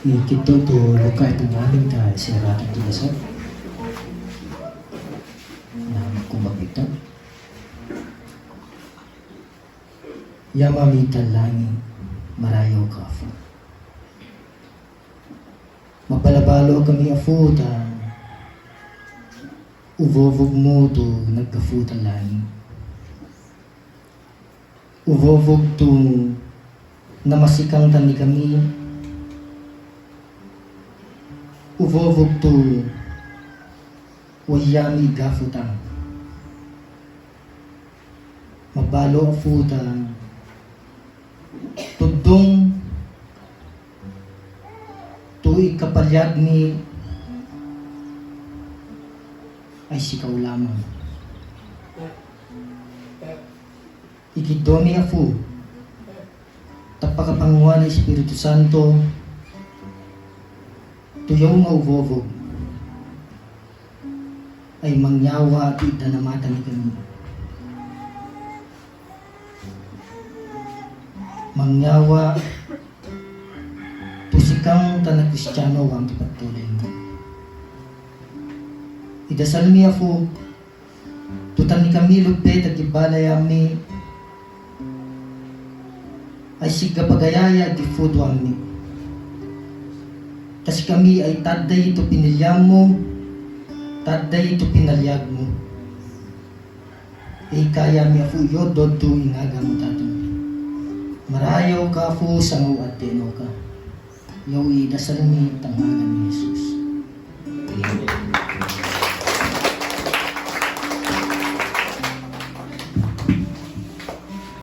Ikito to lukay tangaling tayo sa ratang dinasot. Namin kung magito. Yamamitan langit, marayaw ka po. Mabalabalo kami afuta. Uvovog mo to nagkafuta langit. Uvovog to namasikang tani kami. Uvovog to wayami gafutan. Mabalo afutan. Tudong tuig kapalyag ni ay sikaw lamang. Ikidoni afu tapakapanguha ng Espiritu Santo tuyaw nga uvovog ay mangyawa at idanamatan ni kami. Mangyawa pusikang tanang Kristiyano ang ipagtuloy mo. Idasal mi ako tutan ni kami lupet at ibalay ami ay sigapagayaya di fudo ami. Kasi kami ay taday ito pinilyam mo, taday ito pinalyag mo. Kaya mi ako yodod to inaga mo tato. Marayaw ka po sa ngaw at teno ka. Yaw idasal mi tangalan ni Jesus.